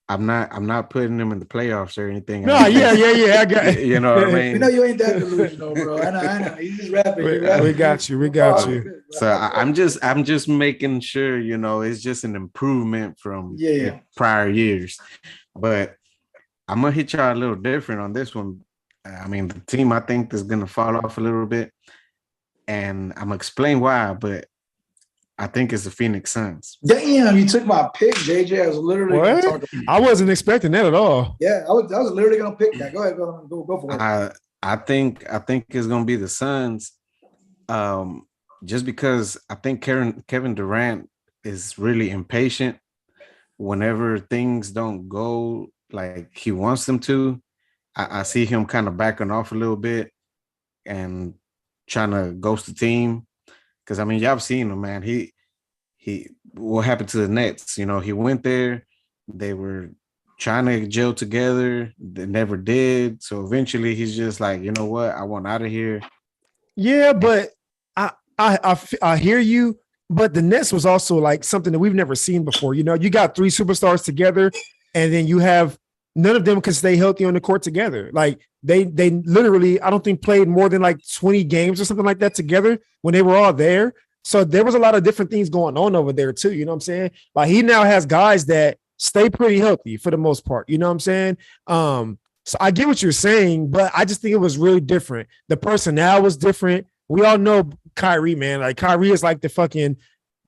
I'm not putting them in the playoffs or anything. No, yeah. I got it. You know what I mean? We know you ain't that delusional, bro. I know. You just rapping. We got you. So I'm just making sure, it's just an improvement from prior years. But I'm gonna hit y'all a little different on this one. I mean, the team I think is gonna fall off a little bit, and I'm gonna explain why, but I think it's the Phoenix Suns. Damn, you took my pick, JJ. I was literally gonna talk about I wasn't expecting that at all. Yeah, I was literally gonna pick that. Go ahead, go for it. I think it's gonna be the Suns. Just because I think Kevin Durant is really impatient. whenever things don't go like he wants them to, I see him kind of backing off a little bit and trying to ghost the team. Because I mean, y'all have seen him, man. He what happened to the Nets? You know, he went there. They were trying to gel together. They never did. So eventually, he's just like, you know what? I want out of here. Yeah, but I hear you. But the Nets was also like something that we've never seen before. You know, you got three superstars together, and then you have none of them can stay healthy on the court together. Like they literally, I don't think played more than like 20 games or something like that together when they were all there. So there was a lot of different things going on over there too. You know what I'm saying? Like he now has guys that stay pretty healthy for the most part. You know what I'm saying? So I get what you're saying, but I just think it was really different. The personnel was different. We all know Kyrie, man. Like Kyrie is like the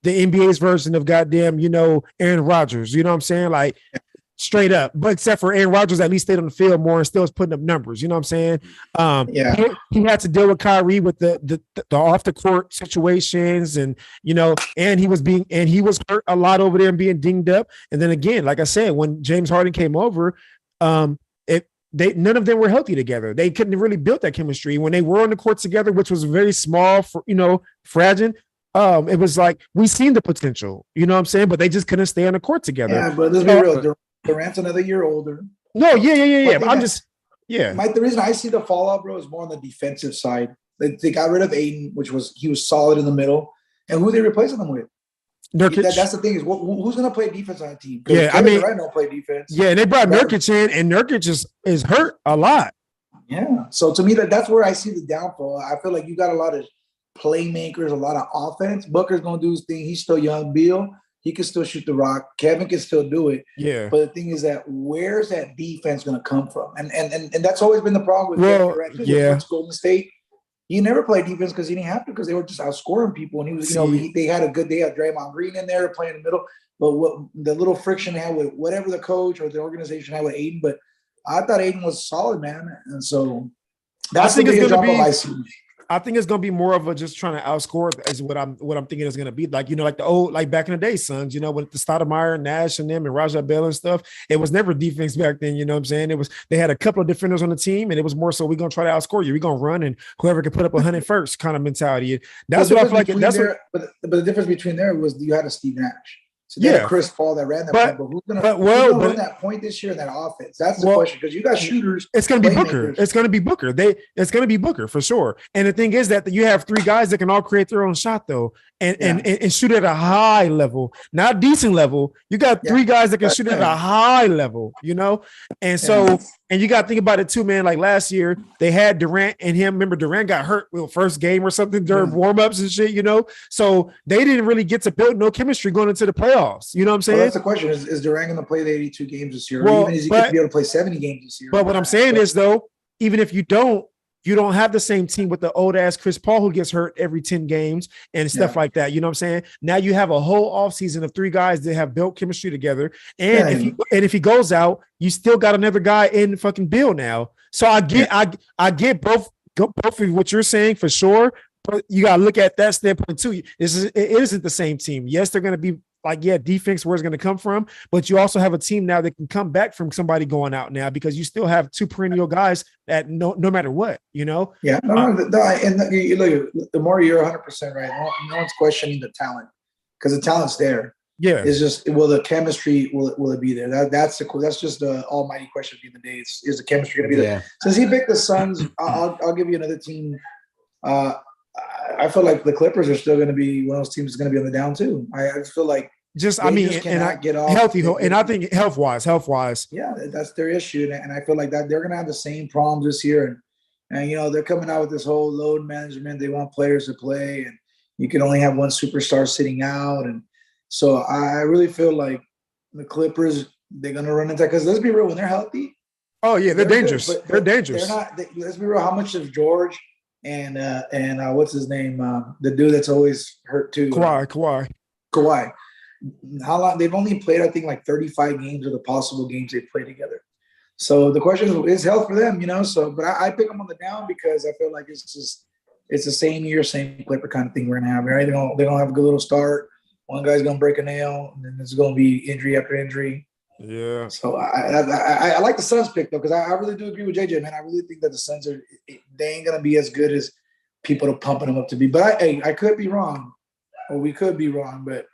NBA's version of goddamn, you know, Aaron Rodgers. You know what I'm saying? Like straight up. But except for Aaron Rodgers, at least stayed on the field more and still is putting up numbers. You know what I'm saying? He had to deal with Kyrie with the off the court situations, and you know, and he was hurt a lot over there and being dinged up. And then again, like I said, when James Harden came over, none of them were healthy together. They couldn't really build that chemistry when they were on the court together, which was very small, for, you know, fragile. It was like we seen the potential, you know what I'm saying, but they just couldn't stay on the court together. Yeah, but let's be real. Durant's another year older. No, yeah. But I'm just, yeah. The reason I see the fallout, bro, is more on the defensive side. They got rid of Aiden, he was solid in the middle, and who they replacing them with? Nurkic. That's the thing is, who's going to play defense on the team? Yeah, I mean, Durant don't play defense. Yeah, and they brought Nurkic in, and Nurkic is hurt a lot. Yeah, so to me, that's where I see the downfall. I feel like you got a lot of playmakers, a lot of offense. Booker's going to do his thing. He's still young. Beal, he can still shoot the rock. Kevin can still do it. Yeah. But the thing is that where's that defense going to come from? And that's always been the problem with Durant. Yeah. Golden State. He never played defense because he didn't have to, because they were just outscoring people. And he was, they had a good day. Had Draymond Green in there playing in the middle. But what the little friction they had with whatever the coach or the organization had with Aiden. But I thought Aiden was solid, man. And so that's the biggest drop I see. I think it's gonna be more of a just trying to outscore is what I'm thinking it's gonna be. Like, you know, like the old, like back in the day, Suns, you know, with the Stoudemire, Nash and them and Raja Bell and stuff. It was never defense back then, you know what I'm saying? They had a couple of defenders on the team, and it was more so we're gonna try to outscore you. We're gonna run, and whoever can put up 100 first kind of mentality. That's what I feel like. But the difference between there was you had a Steve Nash. So Chris Paul that ran that point, but who's gonna run that point this year in that offense? That's the question, because you got shooters. It's gonna be Booker. It's gonna be Booker. It's gonna be Booker for sure. And the thing is that you have three guys that can all create their own shot though, and shoot at a high level, not decent level. You got three guys that can shoot at a high level, you know. And so, and you got to think about it too, man. Like last year, they had Durant and him. Remember, Durant got hurt first game or something during warmups and shit, you know. So they didn't really get to build no chemistry going into the playoffs. You know what I'm saying? Well, that's the question: is Durant going to play the 82 games this year? Or even is he going to be able to play 70 games this year? But what I'm saying is, though, even if you don't have the same team with the old ass Chris Paul who gets hurt every 10 games and stuff like that. You know what I'm saying? Now you have a whole offseason of three guys that have built chemistry together. And if he goes out, you still got another guy in fucking Bill now. So I get both of what you're saying for sure. But you gotta look at that standpoint too. It isn't the same team. Yes, they're gonna be like, defense, where it's going to come from, but you also have a team now that can come back from somebody going out now, because you still have two perennial guys that no matter what, you know? Yeah. And look, the more you're 100% right. No one's questioning the talent, because the talent's there. Yeah. It's just, will the chemistry, will it be there? That's just the almighty question of the day. Is the chemistry going to be there? Since he picked the Suns, I'll give you another team. I feel like the Clippers are still going to be one of those teams that's going to be on the down too. I just feel like get off healthy, and I think health wise, yeah, that's their issue, and I feel like that they're going to have the same problems this year, and you know they're coming out with this whole load management. They want players to play, and you can only have one superstar sitting out, and so I really feel like the Clippers, they're going to run into that, because let's be real, when they're healthy, they're dangerous. They're dangerous. Let's be real. How much is George and what's his name? The dude that's always hurt too. Kawhi. How long? They've only played, I think, like 35 games of the possible games they play together. So the question is health for them, you know. So, but I pick them on the down, because I feel like it's the same year, same Clipper kind of thing we're gonna have. Right? They don't have a good little start. one guy's gonna break a nail, and then there's gonna be injury after injury. Yeah. So I like the Suns pick though, because I really do agree with JJ, man. I really think that the Suns they ain't gonna be as good as people are pumping them up to be. But I could be wrong, or we could be wrong. But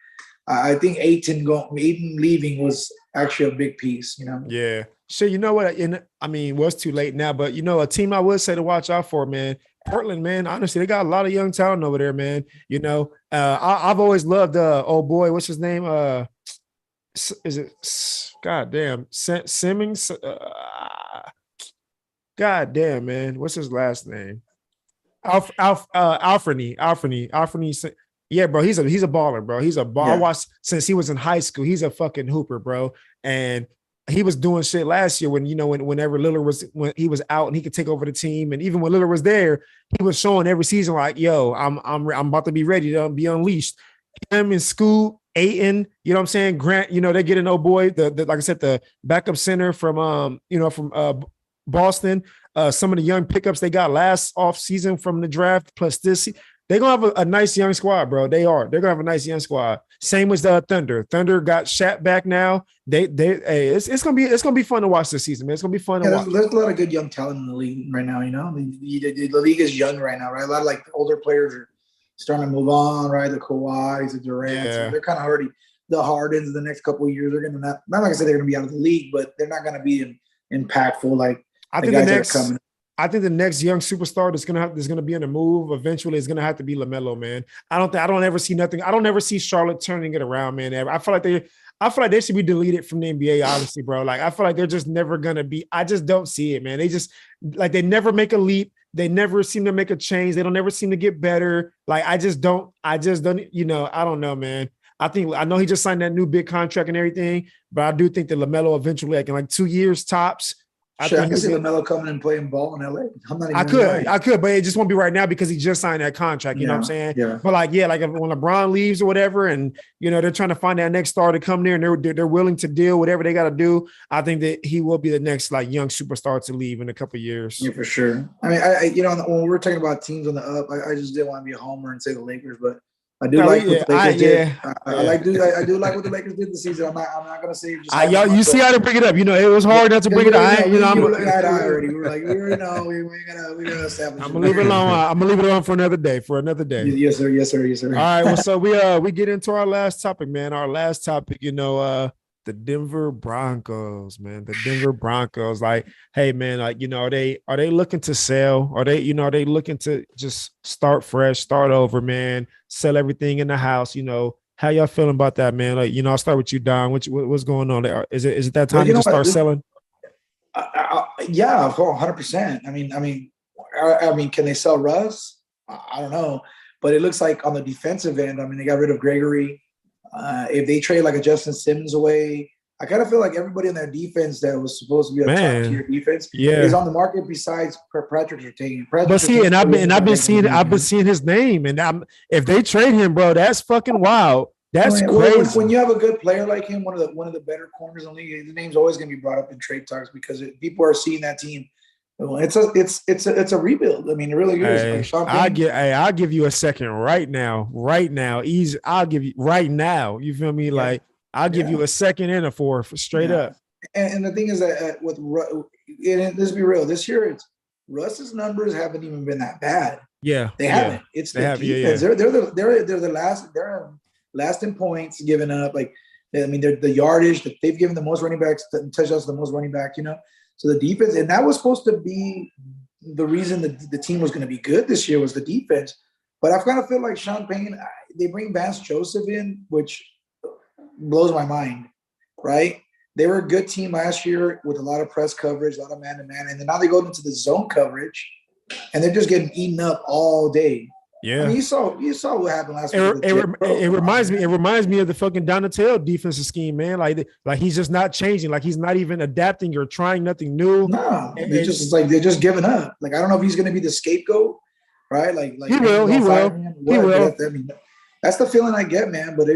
I think Ayton leaving was actually a big piece, you know. Yeah. Shit, you know what? I mean, well, it's too late now, but you know, a team I would say to watch out for, man. Portland, man. Honestly, they got a lot of young talent over there, man. You know, I've always loved old boy. What's his name? Is it? God damn, Simmons. God damn, man. What's his last name? Alfreny. Yeah, bro. He's a baller, bro. He's a baller. Yeah. I watched since he was in high school. He's a fucking hooper, bro. And he was doing shit last year whenever Lillard when he was out and he could take over the team. And even when Lillard was there, he was showing every season like, yo, I'm about to be ready to be unleashed. Him in school, Ayton, you know what I'm saying? Grant, you know, they're getting old boy, the like I said, the backup center from Boston. Some of the young pickups they got last off season from the draft, plus this, they're gonna have a nice young squad, bro. They're gonna have a nice young squad. Same as the Thunder. Thunder got Shat back now. It's gonna be fun to watch this season, man. It's gonna be fun to watch. There's a lot of good young talent in the league right now. You know, the league is young right now, right? A lot of like the older players are starting to move on, right? The Kawhis, the Durants, Yeah. they're kind of already the Hardens. The next couple of years, they're gonna not like I said, they're gonna be out of the league, but they're not gonna be impactful like I the think guys the that next. are coming. I think the next young superstar that's gonna be in a move eventually is gonna have to be LaMelo, man. I don't ever see nothing. I don't ever see Charlotte turning it around, man. I feel like they should be deleted from the NBA, honestly, bro. Like I feel like they're just never gonna be. I just don't see it, man. They just like they never make a leap. They never seem to make a change. They don't ever seem to get better. Like I just don't. You know, I don't know, man. I know he just signed that new big contract and everything, but I do think that LaMelo eventually, like in like 2 years tops. I can see LaMelo coming and playing ball in LA. I could, but it just won't be right now because he just signed that contract. You know what I'm saying? Yeah. But like when LeBron leaves or whatever, and you know they're trying to find that next star to come there, and they're willing to deal whatever they got to do. I think that he will be the next like young superstar to leave in a couple of years. Yeah, for sure. I mean, I when we're talking about teams on the up, I just didn't want to be a homer and say the Lakers, but I do like what the Lakers did. I do like what the Lakers did this season. I'm not gonna say just you see how to bring it up. You know, it was hard not to bring it up. We're gonna establish. I'm gonna leave it alone. I'm gonna leave it alone for another day. Yes, sir. All right. Well, so we get into our last topic, man. Our last topic, the Denver Broncos, man. The Denver Broncos. Like, hey, man, like, you know, are they looking to sell? Are they looking to just start fresh, start over, man, sell everything in the house? You know, how y'all feeling about that, man? Like, you know, I'll start with you, Don. What's going on there? Is it that time to just start selling? Yeah, 100%. I mean, can they sell Russ? I don't know, but it looks like on the defensive end, I mean, they got rid of Gregory. If they trade like a Justin Simmons away, I kind of feel like everybody on their defense that was supposed to be a top tier defense is on the market besides Patrick Surtain. But see, and I've been seeing his name, and if they trade him, bro, that's fucking wild. That's crazy. When you have a good player like him, one of the better corners in the league, the name's always going to be brought up in trade talks because people are seeing that team. It's a rebuild. I mean, it really is. Hey, I'll give you a second right now. Easy. I'll give you right now. You feel me? Like I'll give you a second and a fourth straight up. And the thing is that let's be real. This year, Russ's numbers haven't even been that bad. Yeah, they haven't. It's the defense. They're the last. They're last in points given up. Like, I mean, they're the yardage that they've given the most running backs, touchdowns to the most running back. You know. So the defense, and that was supposed to be the reason that the team was going to be good this year was the defense. But I kind of feel like Sean Payton, they bring Vance Joseph in, which blows my mind, right? They were a good team last year with a lot of press coverage, a lot of man-to-man, and then now they go into the zone coverage, and they're just getting eaten up all day. Yeah, I mean, you saw what happened last week. It reminds me of the fucking Donatello defensive scheme, man. Like he's just not changing. Like he's not even adapting or trying nothing new. No, they're just giving up. Like I don't know if he's going to be the scapegoat, right? Like he will. He will. I mean, that's the feeling I get, man. But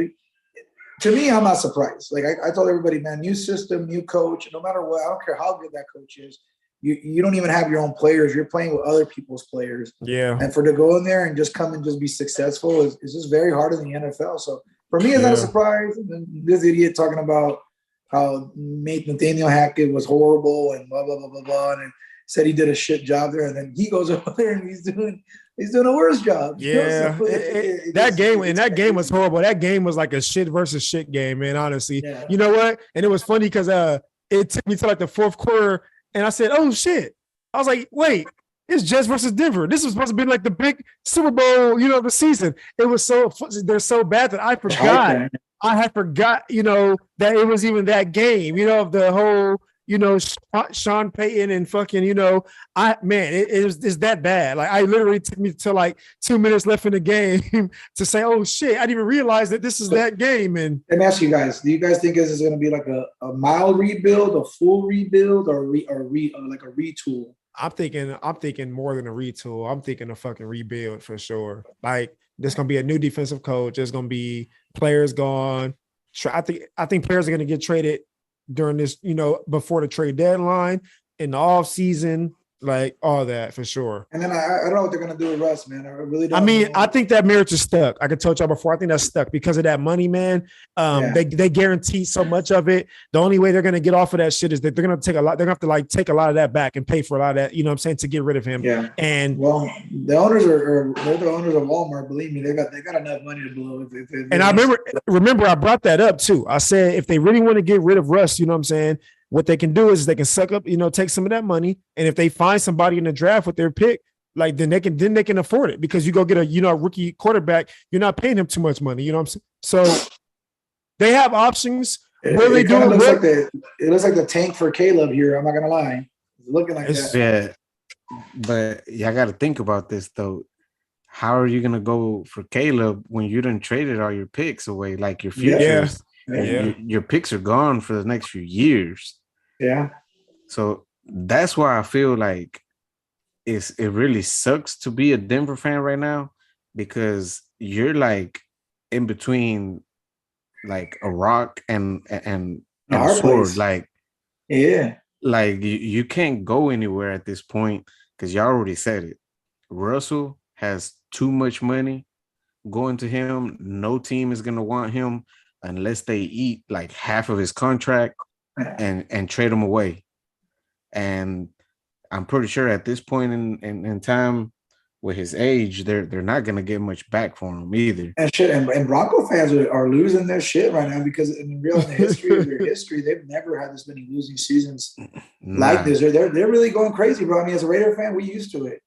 to me, I'm not surprised. Like I told everybody, man, new system, new coach. No matter what, I don't care how good that coach is. You don't even have your own players. You're playing with other people's players. Yeah. And to go in there and just come and just be successful is just very hard in the NFL. So For me, it's not a Yeah. surprise. And then this idiot talking about how Nathaniel Hackett was horrible and blah blah blah blah blah, and said he did a shit job there, and then he goes over there and he's doing a worse job. Yeah, that game was horrible. That game was like a shit versus shit game, man. Honestly, Yeah. you know what? And it was funny because it took me to like the fourth quarter, and I said, "Oh shit!" I was like, "Wait, it's Jets versus Denver. This was supposed to be like the big Super Bowl, of the season." It was they're so bad that I forgot. I had forgot, that it was even that game. Of the whole. Sean Payton and fucking, it's that bad. Like I literally took me to like 2 minutes left in the game to say, oh shit, I didn't even realize that this is that game. And let me ask you guys, do you guys think this is going to be like a mild rebuild, a full rebuild, or like a retool? I'm thinking more than a retool. I'm thinking a fucking rebuild for sure. Like there's going to be a new defensive coach. There's going to be players gone. I think players are going to get traded during this, before the trade deadline, in the off season, like all that for sure. And then I don't know what they're gonna do with Russ, man. I really don't. I think that marriage is stuck. I could told y'all before. I think that's stuck because of that money, man. They guarantee so much of it. The only way they're gonna get off of that shit is that they're gonna take a lot. They're gonna have to like take a lot of that back and pay for a lot of that. You know what I'm saying, to get rid of him. Yeah. And well, the owners they're the owners of Walmart. Believe me, they got enough money to blow. And I remember I brought that up too. I said if they really want to get rid of Russ, you know what I'm saying, what they can do is they can suck up, take some of that money, and if they find somebody in the draft with their pick, like then they can afford it, because you go get a rookie quarterback, you're not paying him too much money. You know what I'm saying? So they have options. What are they doing? It looks like the tank for Caleb here. I'm not gonna lie, it's looking like that. Yeah, but I got to think about this though. How are you gonna go for Caleb when you done traded all your picks away, like your futures? Yeah. Your picks are gone for the next few years. Yeah. So that's why I feel like it really sucks to be a Denver fan right now, because you're like in between like a rock and a sword. Like, yeah, like you can't go anywhere at this point, because you already said it. Russell has too much money going to him. No team is gonna want him unless they eat like half of his contract and trade him away. And I'm pretty sure at this point in time, with his age, they're not gonna get much back for him either. And shit, and Bronco fans are losing their shit right now, because in the history of their history, they've never had this many losing seasons like this. They're really going crazy, bro. I mean, as a Raider fan, we used to it.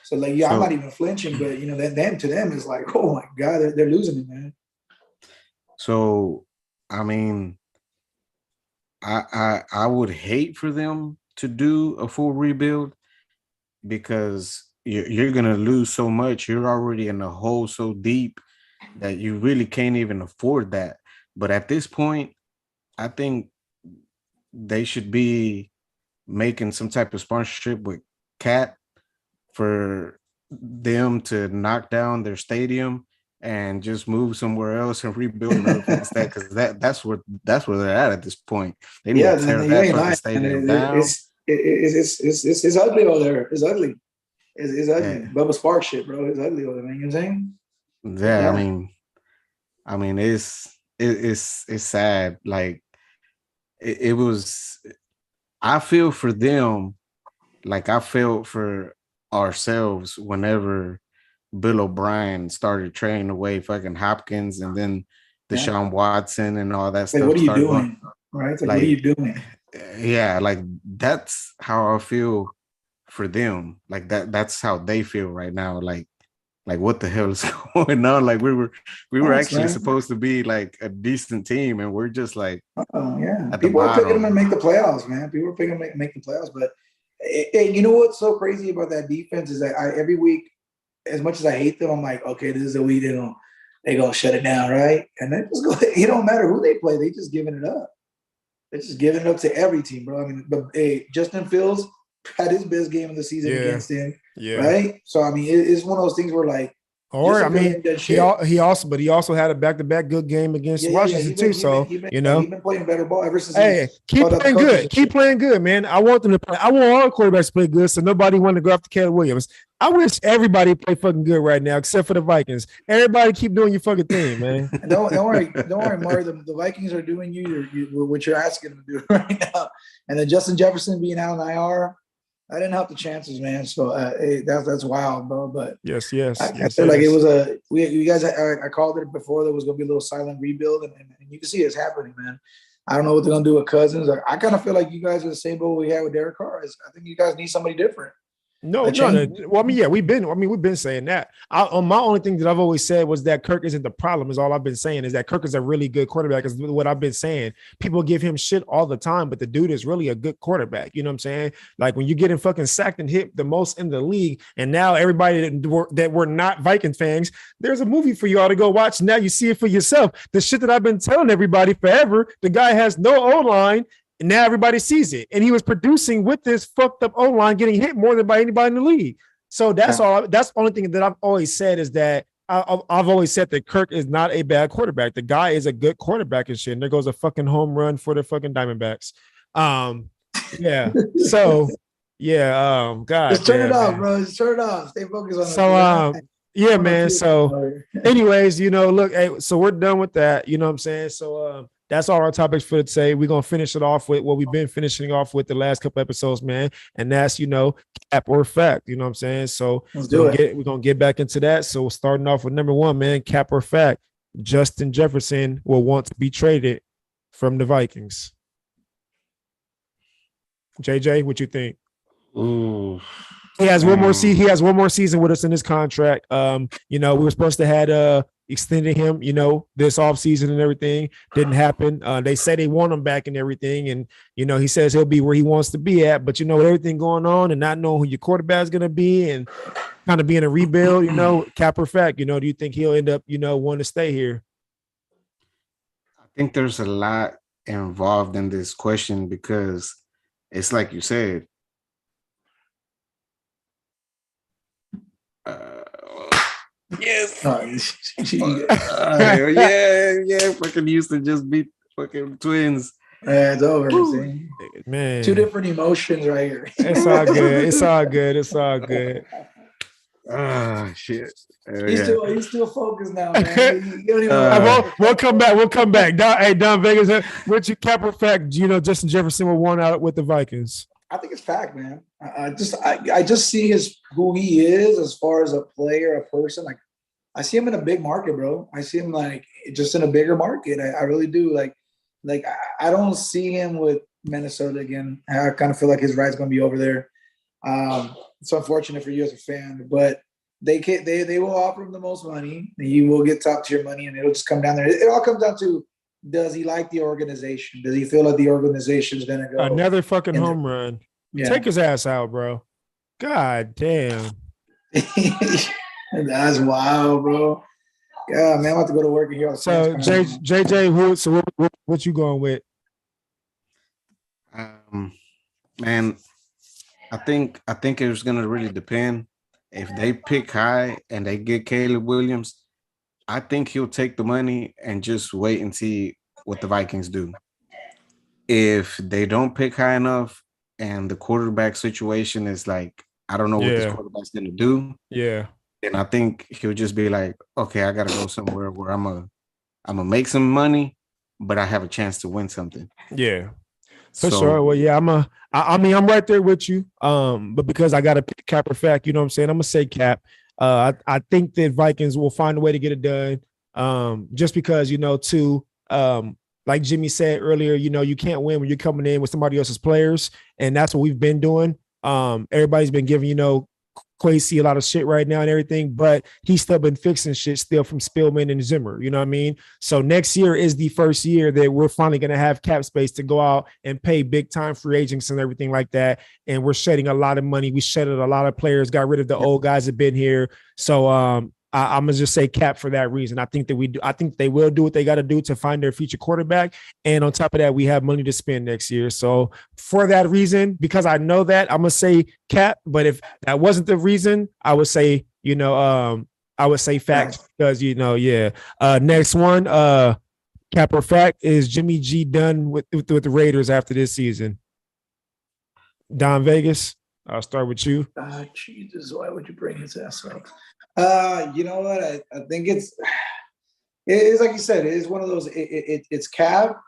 So like, I'm not even flinching, but then to them it's like, oh my god, they're losing it, man. So, I mean, I would hate for them to do a full rebuild, because you're going to lose so much. You're already in a hole so deep that you really can't even afford that. But at this point, I think they should be making some type of sponsorship with Cat for them to knock down their stadium and just move somewhere else and rebuild another place, because that's where they're at this point. They need to tear that fucking stadium down. It's ugly over there. It's ugly. It's ugly. Yeah. Bubba Spark shit, bro. It's ugly over there. You know what I'm saying? Yeah, I mean, it's sad. Like it was. I feel for them, like I felt for ourselves whenever Bill O'Brien started trading away fucking Hopkins, and then Deshaun Watson and all that stuff. What are you doing? Right? It's like, what are you doing? Yeah, like that's how I feel for them. Like that's how they feel right now. Like what the hell is going on? Like we were actually supposed to be like a decent team, and we're just like, people are picking them to make the playoffs, man. People are picking them to make the playoffs, but you know what's so crazy about that defense is that every week, as much as I hate them, I'm like, okay, this is a week they gonna shut it down, right? And they just go. It don't matter who they play, they just giving it up. They're just giving it up to every team, bro. I mean, but Justin Fields had his best game of the season against him, right? So I mean, it's one of those things where like, Or I Justin Fields mean, ain't done shit. he also had a back-to-back good game against Washington too. So He been playing better ball ever since hey, he keep called out the playing coaches good. and Keep shit. playing good, man. I want them to play. I want all the quarterbacks to play good, so nobody wanted to go after Caleb Williams. I wish everybody play fucking good right now, except for the Vikings. Everybody keep doing your fucking thing, man. And don't worry, Mario. The Vikings are doing what you're asking them to do right now. And then Justin Jefferson being out on IR, that didn't help the chances, man. So that's wild, bro. But Yes. I feel like it was you guys. I called it before. There was gonna be a little silent rebuild, and you can see it's happening, man. I don't know what they're gonna do with Cousins. I kind of feel like you guys are the same boat we had with Derek Carr. I think you guys need somebody different. No. Well, I mean, yeah, we've been saying that. My only thing that I've always said was that Kirk isn't the problem. Is all I've been saying is that Kirk is a really good quarterback. Is what I've been saying. People give him shit all the time, but the dude is really a good quarterback. You know what I'm saying? Like when you getting fucking sacked and hit the most in the league, and now everybody that were not Viking fans, there's a movie for you all to go watch. Now you see it for yourself. The shit that I've been telling everybody forever. The guy has no O-line. And now everybody sees it. And he was producing with this fucked up O-line, getting hit more than by anybody in the league. So that's all. That's the only thing that I've always said is that I've always said that Kirk is not a bad quarterback. The guy is a good quarterback and shit. And there goes a fucking home run for the fucking Diamondbacks. Yeah. So yeah. God. Just turn it off, man. bro. Just turn it off. Stay focused on it. So yeah, man. So anyways, look, hey, so we're done with that. You know what I'm saying? So that's all our topics for today. We're gonna finish it off with what we've been finishing off with the last couple episodes, man. And that's cap or fact. You know what I'm saying? So we're gonna get back into that. So starting off with number one, man, cap or fact. Justin Jefferson will want to be traded from the Vikings. JJ, what you think? Ooh. He has one more season. He has one more season with us in his contract. We were supposed to had extended him, this offseason and everything. Didn't happen. They say they want him back and everything. And, he says he'll be where he wants to be at. But, with everything going on and not knowing who your quarterback is going to be and kind of being a rebuild, cap or fact, do you think he'll end up, wanting to stay here? I think there's a lot involved in this question because it's like you said, yes. Yeah. Fucking Houston just beat fucking Twins. Yeah, it's over. Man, two different emotions right here. It's all good. It's all good. Ah, shit. He's still focused now, man. We'll come back. Don Vegas, what's your cap or fact? Justin Jefferson will want out with the Vikings. I think it's fact, man. I just see who he is as far as a player, a person. Like I see him in a big market, bro. I see him like just in a bigger market. I really do. Like I don't see him with Minnesota again. I kind of feel like his ride's gonna be over there. It's unfortunate for you as a fan, but they will offer him the most money. He will get top tier money, and it'll just come down there. It all comes down to, does he like the organization? Does he feel like the organization is gonna go another fucking home run? Yeah. Take his ass out, bro. God damn. That's wild, bro. Yeah, man, I'm about to go to work and hear. So JJ, what you going with? Man, I think it's gonna really depend. If they pick high and they get Caleb Williams, I think he'll take the money and just wait and see what the Vikings do. If they don't pick high enough and the quarterback situation is like, I don't know what this quarterback's gonna do. Yeah. And I think he'll just be like, okay, I gotta go somewhere where I'm gonna make some money, but I have a chance to win something. Yeah. For sure. Well, yeah, I'm right there with you. But because I got to pick cap or fact, you know what I'm saying? I'm gonna say cap. I think that Vikings will find a way to get it done. Just because, like Jimmy said earlier, you can't win when you're coming in with somebody else's players, and that's what we've been doing. Everybody's been giving, Quasi a lot of shit right now and everything, but he's still been fixing shit still from Spielman and Zimmer. You know what I mean? So next year is the first year that we're finally going to have cap space to go out and pay big time free agents and everything like that. And we're shedding a lot of money. We shedded a lot of players, got rid of the old guys that have been here. So I'm gonna just say cap for that reason. I think they will do what they got to do to find their future quarterback. And on top of that, we have money to spend next year. So for that reason, because I know that, I'm gonna say cap. But if that wasn't the reason, I would say, I would say fact because yeah. Next one, cap or fact, is Jimmy G done with the Raiders after this season? Don Vegas, I'll start with you. Jesus, why would you bring his ass up? You know what? I think it's like you said, it is one of those. It's cap.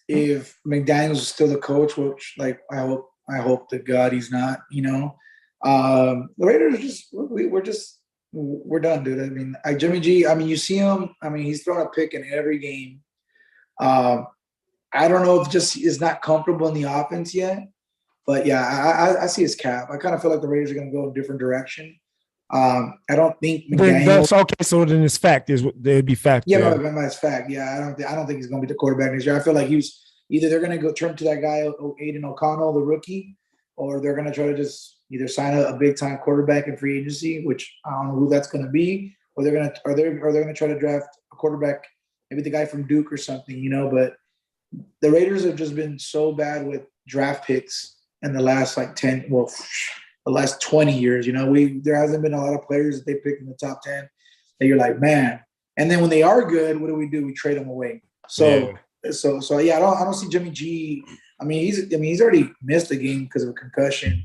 If McDaniels is still the coach, which like I hope to God he's not. The Raiders we're done, dude. I mean, Jimmy G. I mean, you see him. I mean, he's throwing a pick in every game. I don't know if just is not comfortable in the offense yet, but yeah, I see his cap. I kind of feel like the Raiders are going to go a different direction. I don't think McDaniels. Okay, so then it's fact. There'd be fact. Yeah, no, it's fact. Yeah, I don't think he's going to be the quarterback next year. I feel like either they're going to go turn to that guy Aiden O'Connell, the rookie, or they're going to try to just either sign a big time quarterback in free agency, which I don't know who that's going to be, or they're going to try to draft a quarterback, maybe the guy from Duke or something, But the Raiders have just been so bad with draft picks in the last the last 20 years. There hasn't been a lot of players that they pick in the top 10 that you're like, man. And then when they are good, what do? We trade them away. So yeah, I don't see Jimmy G. I mean, he's already missed a game because of a concussion.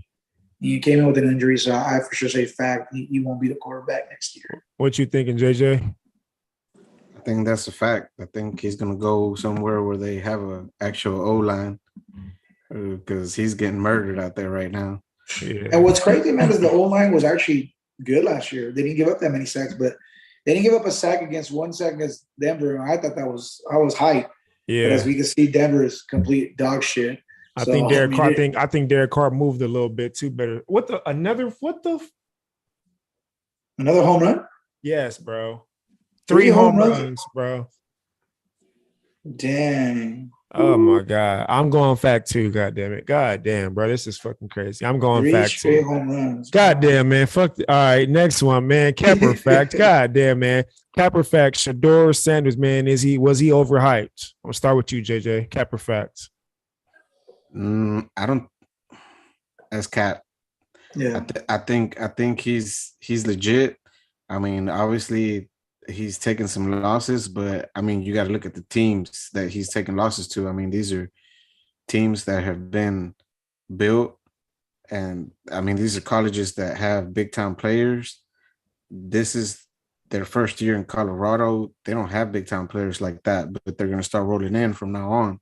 He came in with an injury, so I for sure say fact he won't be the quarterback next year. What you thinking, JJ? I think that's a fact. I think he's gonna go somewhere where they have an actual O-line because he's getting murdered out there right now. Yeah. And what's crazy, man, is the O-line was actually good last year. They didn't give up that many sacks, but they didn't give up one sack against Denver. And I thought I was hyped. Yeah. But as we can see, Denver is complete dog shit. I think Derek Carr. I think Derek Carr moved a little bit too better. Another home run? Yes, bro. 3 home runs, bro. Dang. Oh my God. I'm going fact too, God damn it. God damn, bro. This is fucking crazy. I'm going fact too. 3 home runs. God damn, man. Fuck. All right, next one, man. Capper fact. God damn, man. Capper fact. Shedeur Sanders, man. Was he overhyped? I'm gonna start with you, JJ. Capper fact. I don't. As Cap. Yeah. I think he's legit. I mean, obviously he's taking some losses, but I mean, you got to look at the teams that he's taking losses to. I mean, these are teams that have been built, and I mean, these are colleges that have big time players. This is their first year in Colorado. They don't have big time players like that, but they're going to start rolling in from now on.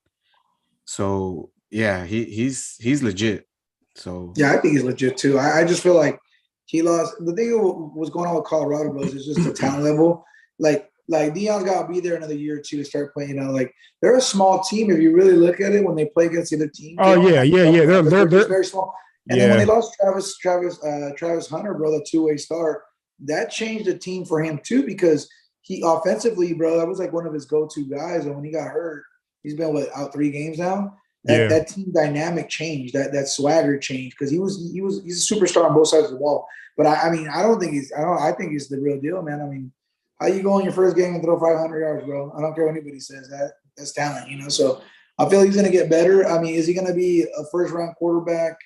So yeah, he's legit. So yeah, I think he's legit too. I just feel like he lost. The thing was going on with Colorado, bros, is just the talent level. Like Deion's got to be there another year or two to start playing. Like they're a small team if you really look at it when they play against the other team. Oh yeah. They're very small. And then when they lost Travis Hunter, bro, the 2-way start, that changed the team for him too because he offensively, bro, that was like one of his go-to guys. And when he got hurt, he's been out 3 games now. That team dynamic changed. That swagger changed because he's a superstar on both sides of the ball. But I think he's the real deal, man. I mean, how you go in your first game and throw 500 yards, bro? I don't care what anybody says. That's talent, So I feel like he's gonna get better. I mean, is he gonna be a first-round quarterback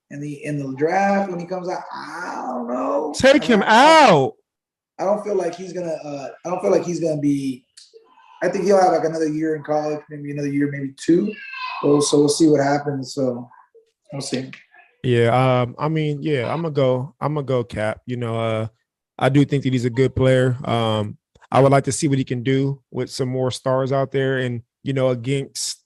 in the draft when he comes out? I don't know. Take him out. I don't feel like he's gonna. I don't feel like he's gonna be. I think he'll have like another year in college, maybe another year, maybe 2. So we'll see what happens. So we'll see. Yeah. I mean, yeah, I'm gonna go Cap. I do think that he's a good player. I would like to see what he can do with some more stars out there and, against,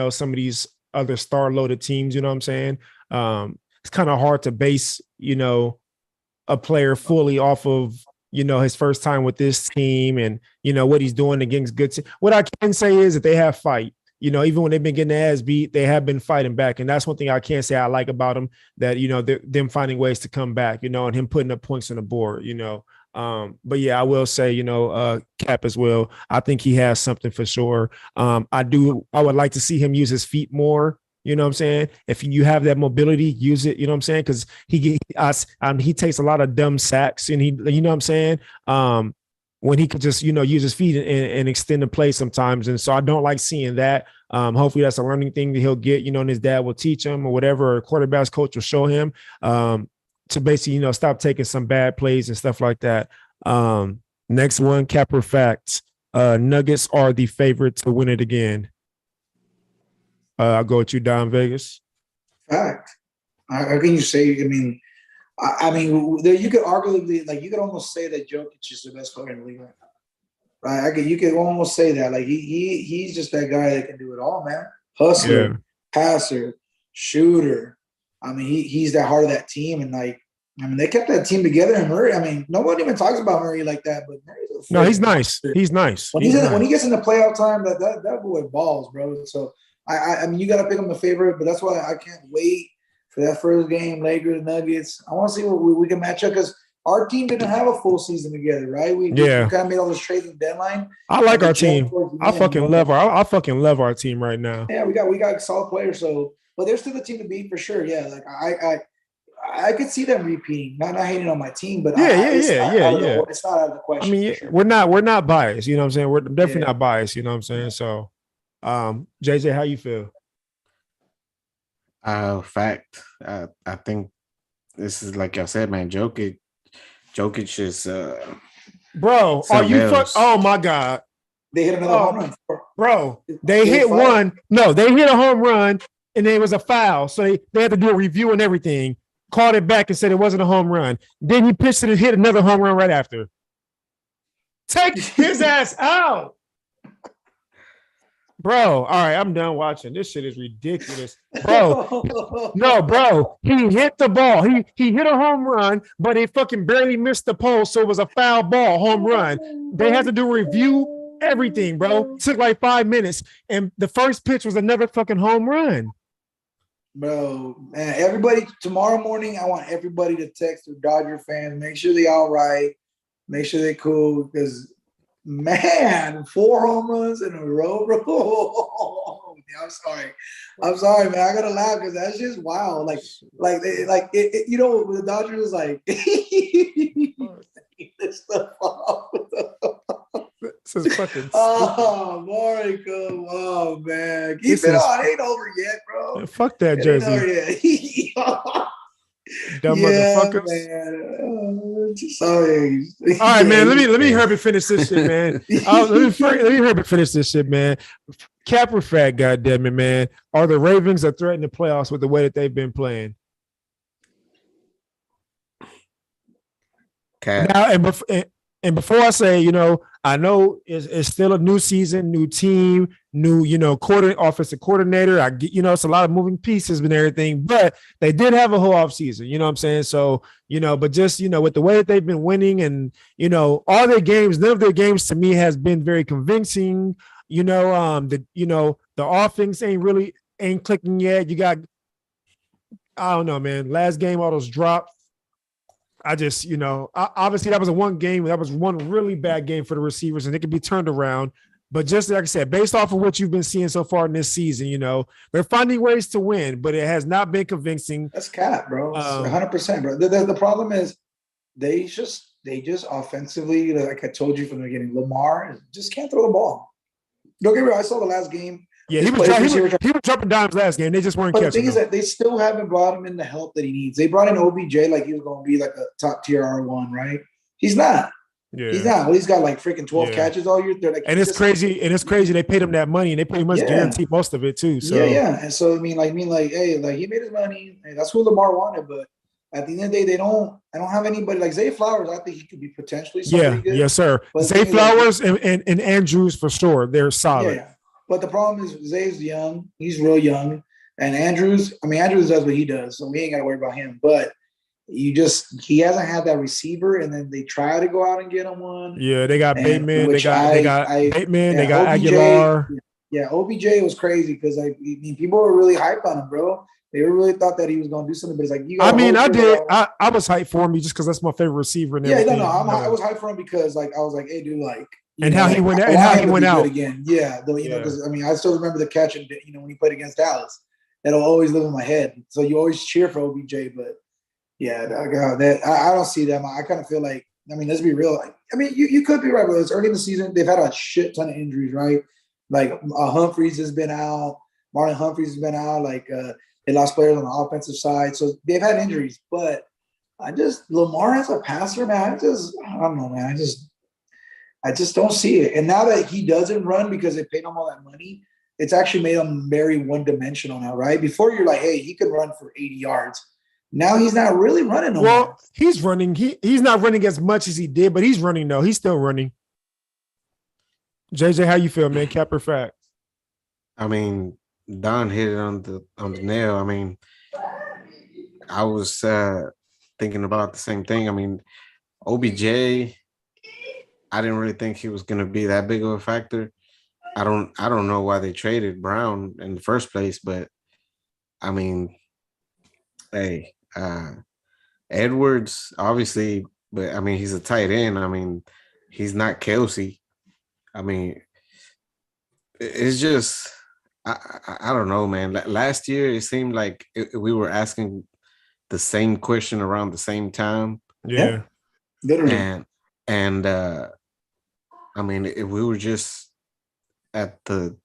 some of these other star loaded teams, you know what I'm saying? It's kind of hard to base, a player fully off of, his first time with this team and, what he's doing against good teams. What I can say is that they have fight. Even when they've been getting their ass beat, they have been fighting back. And that's one thing I can't say I like about them, that, them finding ways to come back, and him putting up points on the board, But yeah, I will say, Cap as well. I think he has something for sure. I would like to see him use his feet more. You know what I'm saying? If you have that mobility, use it. You know what I'm saying? Because he takes a lot of dumb sacks, and you know what I'm saying? When he could just, use his feet and extend the play sometimes. And so I don't like seeing that. Hopefully that's a learning thing that he'll get, and his dad will teach him or whatever, or quarterback's coach will show him. to basically, stop taking some bad plays and stuff like that. Next one, Capper Facts. Nuggets are the favorite to win it again. I'll go with you, Don Vegas. Fact. How can you say? I mean, you could arguably, like, you could almost say that Jokic is the best player in the league right now. Right? You could almost say that. Like, he's just that guy that can do it all, man. Hustler, passer, shooter. I mean, he's that heart of that team, and they kept that team together. And Murray, I mean, no one even talks about Murray like that, but he's nice. He's nice. When he gets into playoff time, that boy balls, bro. So I mean, you got to pick him a favorite, but that's why I can't wait for that first game, Lakers, Nuggets. I want to see what we can match up because our team didn't have a full season together, right? We kind of made all those trades in the deadline. I like our team. I fucking love our team right now. Yeah, we got solid players. So, but they're still a team to beat for sure. Yeah, like I could see them repeating. Not hating on my team, but it's not out of the question. I mean, sure. we're not biased. You know what I'm saying? We're definitely not biased. You know what I'm saying? So, JJ, how you feel? Fact. I think this is like I said, man. Jokic is bro. Are you oh my god. They hit another home run. Bro, they hit one. No, they hit a home run and there was a foul. So they had to do a review and everything. Called it back and said it wasn't a home run. Then he pitched it and hit another home run right after. Take his ass out. Bro, all right, I'm done watching. This shit is ridiculous. Bro, no, bro. He hit the ball. He hit a home run, but he fucking barely missed the pole, so it was a foul ball, home run. They had to do a review, everything, bro. Took like 5 minutes, and the first pitch was another fucking home run. Bro, man, everybody, tomorrow morning, I want everybody to text their Dodger fans, make sure they all right, make sure they cool, because, man, 4 home runs in a row, bro. I'm sorry, man. I gotta laugh because that's just wild. You know, the Dodgers is like, this stuff off. This is fucking Maury, come on, man. Keep it on. It ain't over yet, bro. Fuck that jersey. Dumb motherfuckers. Man. Sorry. All right, man. Let me Herbert finish this shit, man. Let me Herbert finish this shit, man. Capper Fact, goddamn it, man. Are the Ravens a threat in the playoffs with the way that they've been playing? Okay. Now and before I say, you know, I know it's still a new season, new team, new, offensive coordinator. I get, it's a lot of moving pieces and everything, but they did have a whole off season, you know what I'm saying? So, but just, with the way that they've been winning and, all their games, none of their games to me has been very convincing. The offense ain't clicking yet. You got, I don't know, man. Last game, all those drops. I just, obviously that was one game. That was one really bad game for the receivers and it could be turned around. But just like I said, based off of what you've been seeing so far in this season, they're finding ways to win, but it has not been convincing. That's cap, bro. 100%, bro. The problem is they just offensively, like I told you from the beginning, Lamar just can't throw the ball. Don't get me wrong. I saw the last game. Yeah, he was dropping dimes last game. They just weren't catching. The thing is that they still haven't brought him in the help that he needs. They brought in OBJ like he was going to be like a top tier R1, right? He's not. Yeah. He's not. Well, he's got like freaking 12 catches all year. And it's crazy. And it's crazy. They paid him that money, and they pretty much guaranteed most of it too. So yeah. And so hey, like he made his money. And that's who Lamar wanted. But at the end of the day, I don't have anybody like Zay Flowers. I think he could be potentially somebody good. Yes, sir. But Zay Flowers and Andrews for sure. They're solid. Yeah. But the problem is Zay's young. He's real young. And Andrews does what he does. So we ain't got to worry about him. But he hasn't had that receiver. And then they try to go out and get him one. Yeah, they got Bateman. They got Bateman. They got OBJ, Aguilar. Yeah, OBJ was crazy because people were really hyped on him, bro. They really thought that he was going to do something. But it's like, I did. I was hyped for him just because that's my favorite receiver. And everything. I was hyped for him because I was like, hey, dude, how he went out again. Yeah, because I still remember the catch and when he played against Dallas. That'll always live in my head. So you always cheer for OBJ, but yeah, I don't see them. I kind of feel like, let's be real. You could be right, but it's early in the season. They've had a shit ton of injuries, right? Like Humphreys has been out. Marlon Humphreys has been out. Like they lost players on the offensive side, so they've had injuries. But Lamar as a passer, man. I don't know, man. I just don't see it. And now that he doesn't run because they paid him all that money, it's actually made him very one-dimensional now, right? Before you're like, hey, he could run for 80 yards. Now he's not really running no more. Well, he's running. He's not running as much as he did, but he's running though. He's still running. JJ, how you feel, man? Cap or fact? I mean, Don hit it on the nail. I mean, I was thinking about the same thing. I mean, OBJ, I didn't really think he was going to be that big of a factor. I don't know why they traded Brown in the first place, but I mean, hey, Edwards obviously, but I mean, he's a tight end. I mean, he's not Kelsey. I mean, it's just I don't know, man. Last year it seemed like we were asking the same question around the same time. Yeah, literally. And I mean, if we were just at the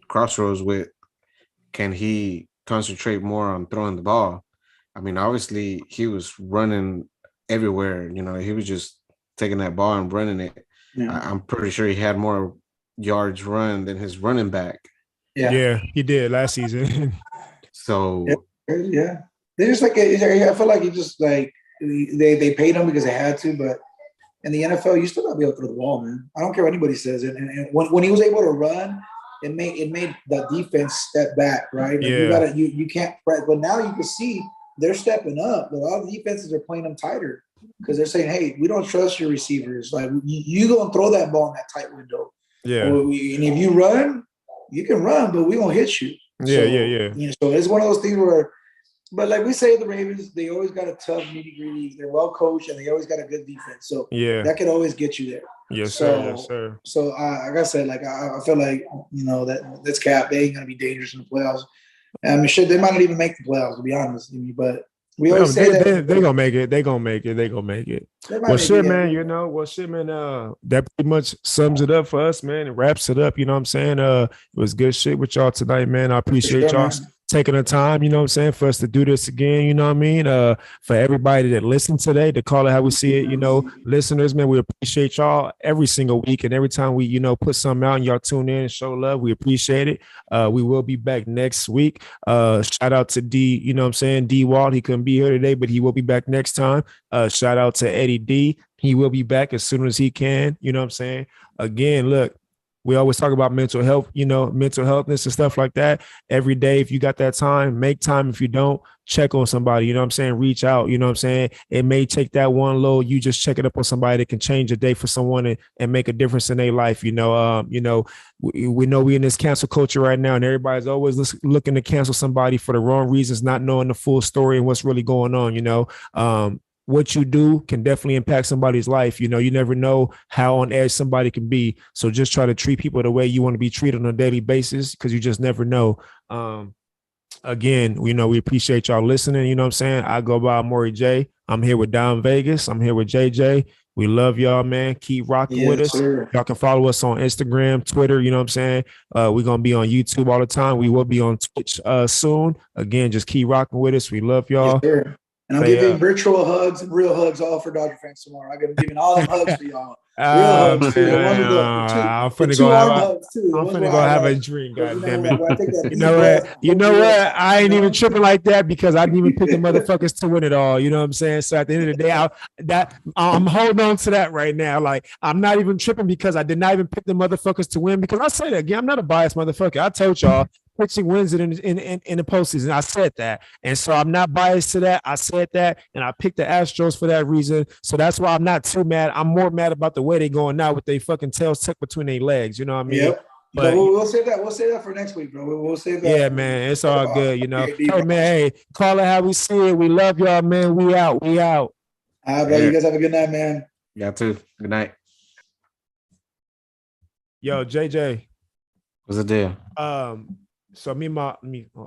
crossroads with, can he concentrate more on throwing the ball? I mean, obviously he was running everywhere. You know, he was just taking that ball and running it. Yeah. I'm pretty sure he had more yards run than his running back. Yeah, he did last season. So yeah, they just like I feel like he just like they paid him because they had to, but in the NFL, you still gotta be able to throw the ball, man. I don't care what anybody says. And when he was able to run, it made the defense step back, right? Like you can't press, but now you can see they're stepping up. A lot of defenses are playing them tighter because they're saying, hey, we don't trust your receivers. Like you go and throw that ball in that tight window. Yeah. And if you run, you can run, but we gonna hit you. Yeah. You know, so it's one of those things where, but like we say, the Ravens, they always got a tough nitty gritty. They're well coached and they always got a good defense. So that can always get you there. Yes, sir. Yes, sir. So like I said, like I feel like, you know, that this Cap, they ain't gonna be dangerous in the playoffs. I mean, shit, they might not even make the playoffs, to be honest with you, but we always say that they're gonna make it. They're gonna make it. Well, shit, man. You know, that pretty much sums it up for us, man. It wraps it up. You know what I'm saying? It was good shit with y'all tonight, man. I appreciate y'all taking the time, you know what I'm saying, for us to do this again, you know what I mean? For everybody that listened today, to call it how we see it, you know, listeners, man, we appreciate y'all every single week. And every time we, you know, put something out and y'all tune in and show love, we appreciate it. We will be back next week. Shout out to D, you know what I'm saying, D Walt. He couldn't be here today, but he will be back next time. Shout out to Eddie D. He will be back as soon as he can, you know what I'm saying? Again, look, we always talk about mental health, you know, mental healthness and stuff like that. Every day, if you got that time, make time. If you don't, check on somebody, you know what I'm saying? Reach out, you know what I'm saying? It may take that one low, you just check it up on somebody that can change a day for someone and make a difference in their life, you know? We know we're in this cancel culture right now, and everybody's always looking to cancel somebody for the wrong reasons, not knowing the full story and what's really going on, you know? What you do can definitely impact somebody's life. You know, you never know how on edge somebody can be. So just try to treat people the way you want to be treated on a daily basis, because you just never know. Again, you know, we appreciate y'all listening. You know what I'm saying? I go by Maury J. I'm here with Don Vegas. I'm here with JJ. We love y'all, man. Keep rocking with us. Sir. Y'all can follow us on Instagram, Twitter. You know what I'm saying? We're going to be on YouTube all the time. We will be on Twitch soon. Again, just keep rocking with us. We love y'all. Yes, and I'm giving virtual hugs and real hugs all for Dodger fans tomorrow. I'm giving all them hugs for y'all. Real hugs too. I'm finna go have a drink. God damn it. You know what? I ain't even tripping like that because I didn't even pick the motherfuckers to win it all. You know what I'm saying? So at the end of the day, I'm holding on to that right now. Like, I'm not even tripping because I did not even pick the motherfuckers to win, because I say that again, I'm not a biased motherfucker. I told y'all, pitching wins it in the postseason. I said that. And so I'm not biased to that. I said that, and I picked the Astros for that reason. So that's why I'm not too mad. I'm more mad about the way they're going now with their fucking tails tucked between their legs. You know what I mean? Yep. But we'll save that. We'll save that for next week, bro. We'll save that. Yeah, man. It's all good, you know. Hey, man, hey, call it how we see it. We love y'all, man. We out. All right, bro. You guys have a good night, man. Y'all too. Good night. Yo, JJ. What's the deal? So hold on.